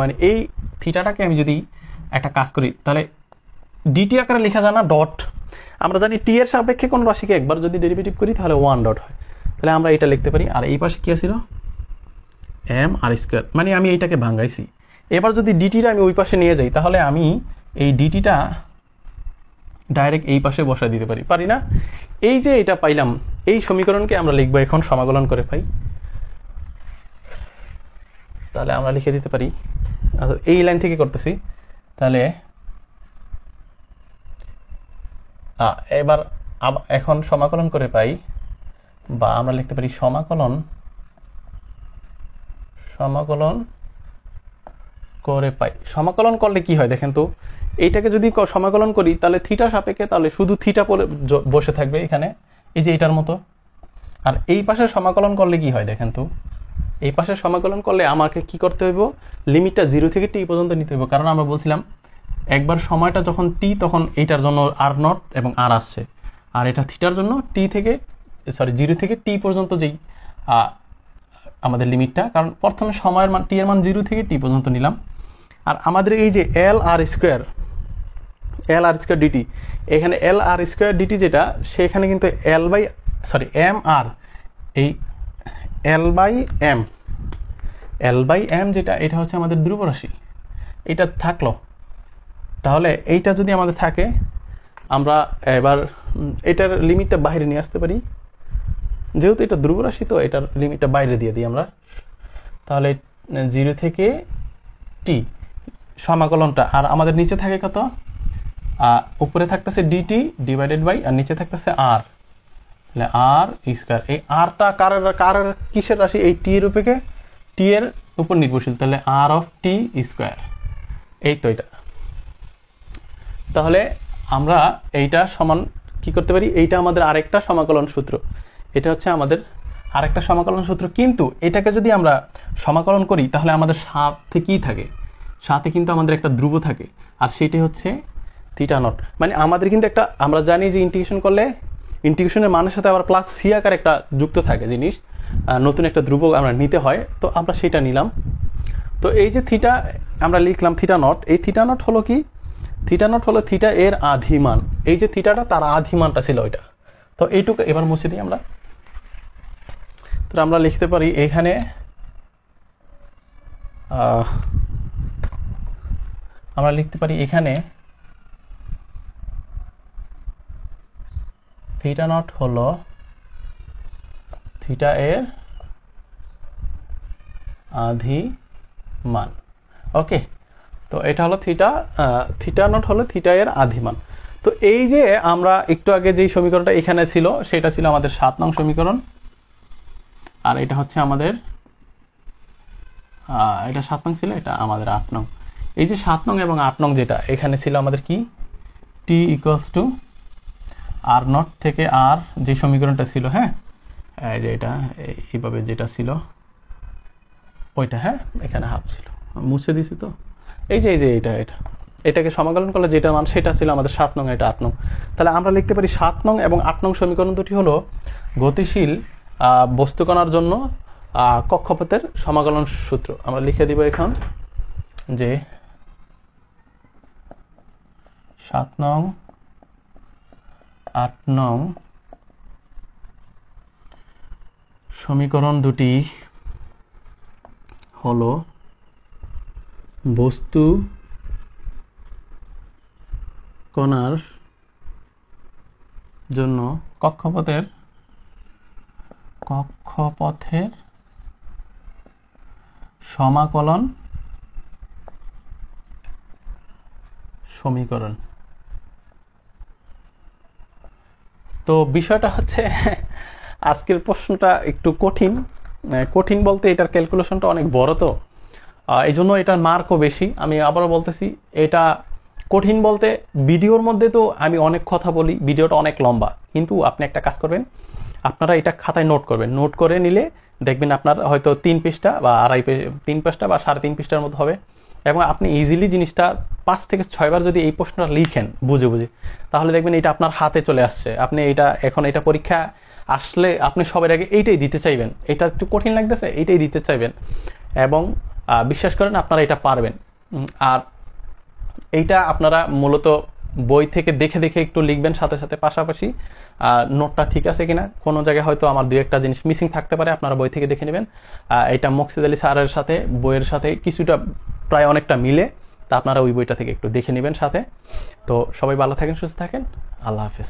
Speaker 1: মানে এই থিটাটাকে আমি যদি একটা কাজ করি তাহলে ডিটি আকারে লেখা যায় না, ডট। আমরা জানি টি এর সাপেক্ষে কোন রাশিকে একবার যদি ডেরিভেটিভ করি তাহলে 1 ডট হয়, তাহলে আমরা এটা লিখতে পারি। আর এই পাশে কি ছিল mr², মানে আমি এইটাকে ভাঙাইছি। এবার যদি ডিটিটা আমি ওই পাশে নিয়ে যাই তাহলে আমি এই ডিটিটা ডাইরেক্ট এই পাশে বসায় দিতে পারি না। এই যে এটা পাইলাম, এই সমীকরণকে আমরা লিখবো এখন সমাকলন করে পাই, তাহলে আমরা লিখে দিতে পারি, এই লাইন থেকে করতেছি। তাহলে এবার এখন সমাকলন করে পাই, বা আমরা লিখতে পারি সমাকলন করে পাই। সমাকলন করলে কি হয় দেখেন তো, এইটাকে যদি সমাকলন করি তাহলে থিটা সাপেক্ষে তাহলে শুধু থিটা বসে থাকবে এখানে, এই যে এটার মতো। আর এই পাশে সমাকলন করলে কি হয় দেখেন তো, এই পাশে সমাকলন করলে আমাকে কি করতে হইব, লিমিটটা 0 থেকে টি পর্যন্ত নিতে হইব। কারণ আমরা বলছিলাম একবার সময়টা যখন টি তখন এইটার জন্য r0 এবং r আসছে, আর এটা থিটার জন্য 0 থেকে টি পর্যন্ত যেই আমাদের লিমিটটা, কারণ প্রথমে সময়ের মান টি এর মান 0 থেকে টি পর্যন্ত নিলাম। আর আমাদের এই যে lr² dt, এখানে lr² dt যেটা সেখানে কিন্তু mr, এই l/m যেটা এটা হচ্ছে আমাদের ধ্রুবরাশি, এটা থাকলো। তাহলে এইটা যদি আমাদের থাকে আমরা এবার এটার লিমিটটা বাইরে নিয়ে আসতে পারি, যেহেতু এটা ধ্রুবরাশি তো এটার লিমিটটা বাইরে দিয়ে দিই আমরা। তাহলে 0 থেকে টি সমাকলনটা, আর আমাদের নিচে থাকে কত, উপরে থাকতেছে ডিটি ডিভাইডেড বাই, আর নিচে থাকতেছে r, তাহলে r²। এই rটা কারের কিসের রাশি, এই টি এর উপরে, টি এর উপর নির্ভরশীল, তাহলে r/t²। এই তো এটা। তাহলে আমরা এইটা সমান কি করতে পারি, এইটা আমাদের আরেকটা সমাকলন সূত্র, এটা হচ্ছে আমাদের আরেকটা সমাকলন সূত্র। কিন্তু এটাকে যদি আমরা সমাকলন করি তাহলে আমাদের সাথে কি থাকে, সাথে কিন্তু আমাদের একটা ধ্রুব থাকে, আর সেটি হচ্ছে থিটা নট। মানে আমাদের কিন্তু একটা, আমরা জানি যে ইন্টিগ্রেশন করলে ইন্টিগ্রেশনের মানের সাথে আবার প্লাস সি আকার একটা যুক্ত থাকে জিনিস, নতুন একটা ধ্রুব আমরা নিতে হয়, তো আমরা সেটা নিলাম। তো এই যে থিটা আমরা লিখলাম থিটা নট, এই থিটা নট হলো কি, থিটা নট হলো থিটা এর আধি মান, এই যে থিটাটা তার আধি মানটা ছিল ওইটা। তো এইটুকু এবার মুছে দিই আমরা। তো আমরা লিখতে পারি এখানে আমরা লিখতে পারি এখানে থিটা নট হলো থিটা এর আধি মান। ওকে, তো এটা হলো থিটা নট হলো থিটা এর আধি মান। তো এই যে আমরা একটু আগে যেই সমীকরণটা এখানে ছিল সেটা ছিল আমাদের 7 নং সমীকরণ, আর এটা হচ্ছে আমাদের এটা 7 নং ছিল, এটা আমাদের 8 নং। এই যে 7 নং এবং 8 নং যেটা এখানে ছিল আমাদের কি, টি ইকুয়ালস টু আর নট থেকে আর যে সমীকরণটা ছিল, হ্যাঁ এই যে এটা এইভাবে যেটা ছিল ওইটা, হ্যাঁ এখানে হাফ ছিল, মুছে দিছি তো, এই যে এটাকে সমাকলন করলে যেটা মান সেটা ছিল আমাদের 7 নং, এটা 8 নং। তাহলে আমরা লিখতে পারি 7 নং এবং 8 নং সমীকরণ দুটি হলো গতিশীল বস্তুকণার জন্য কক্ষপথের সমাকলন সূত্র। আমরা লিখে দিব এখন যে 7 নং 8 নং সমীকরণ দুটি হলো বস্তু কণার জন্য কক্ষপথের সমাকলন সমীকরণ। তো বিষয়টা হচ্ছে আজকের প্রশ্নটা একটু কঠিন বলতে এটার ক্যালকুলেশনটা অনেক বড়, তো এই জন্য এটার মার্কও বেশি। আমি আবারও বলতেছি, এটা কঠিন বলতে ভিডিওর মধ্যে তো আমি অনেক কথা বলি, ভিডিওটা অনেক লম্বা, কিন্তু আপনি একটা কাজ করবেন, আপনারা এটা খাতায় নোট করবেন, নোট করে নিলে দেখবেন আপনার হয়তো 3 পৃষ্ঠা বা 3 পৃষ্ঠা বা 3.5 পৃষ্ঠার মতো হবে, এবং আপনি ইজিলি জিনিসটা 5 থেকে 6 বার যদি এই প্রশ্নটা লিখেন বুঝে তাহলে দেখবেন এটা আপনার হাতে চলে আসছে। আপনি এখন এটা পরীক্ষা আসলে আপনি সবার আগে এইটাই দিতে চাইবেন, এটা একটু কঠিন লাগতেছে এইটাই দিতে চাইবেন, এবং বিশ্বাস করেন আপনারা এটা পারবেন। আর এইটা আপনারা মূলত বই থেকে দেখে একটু লিখবেন, সাথে পাশাপাশি নোটটা ঠিক আছে কিনা, কোনো জায়গায় হয়তো আমার 2-1টা জিনিস মিসিং থাকতে পারে, আপনারা বই থেকে দেখে নেবেন। এটা মকসিদ আলী স্যারের সাথে বইয়ের সাথে কিছুটা প্রায় অনেকটা মিলে, তা আপনারা ওই বইটা থেকে একটু দেখে নেবেন সাথে। তো সবাই ভালো থাকেন, সুস্থ থাকেন, আল্লাহ হাফেজ।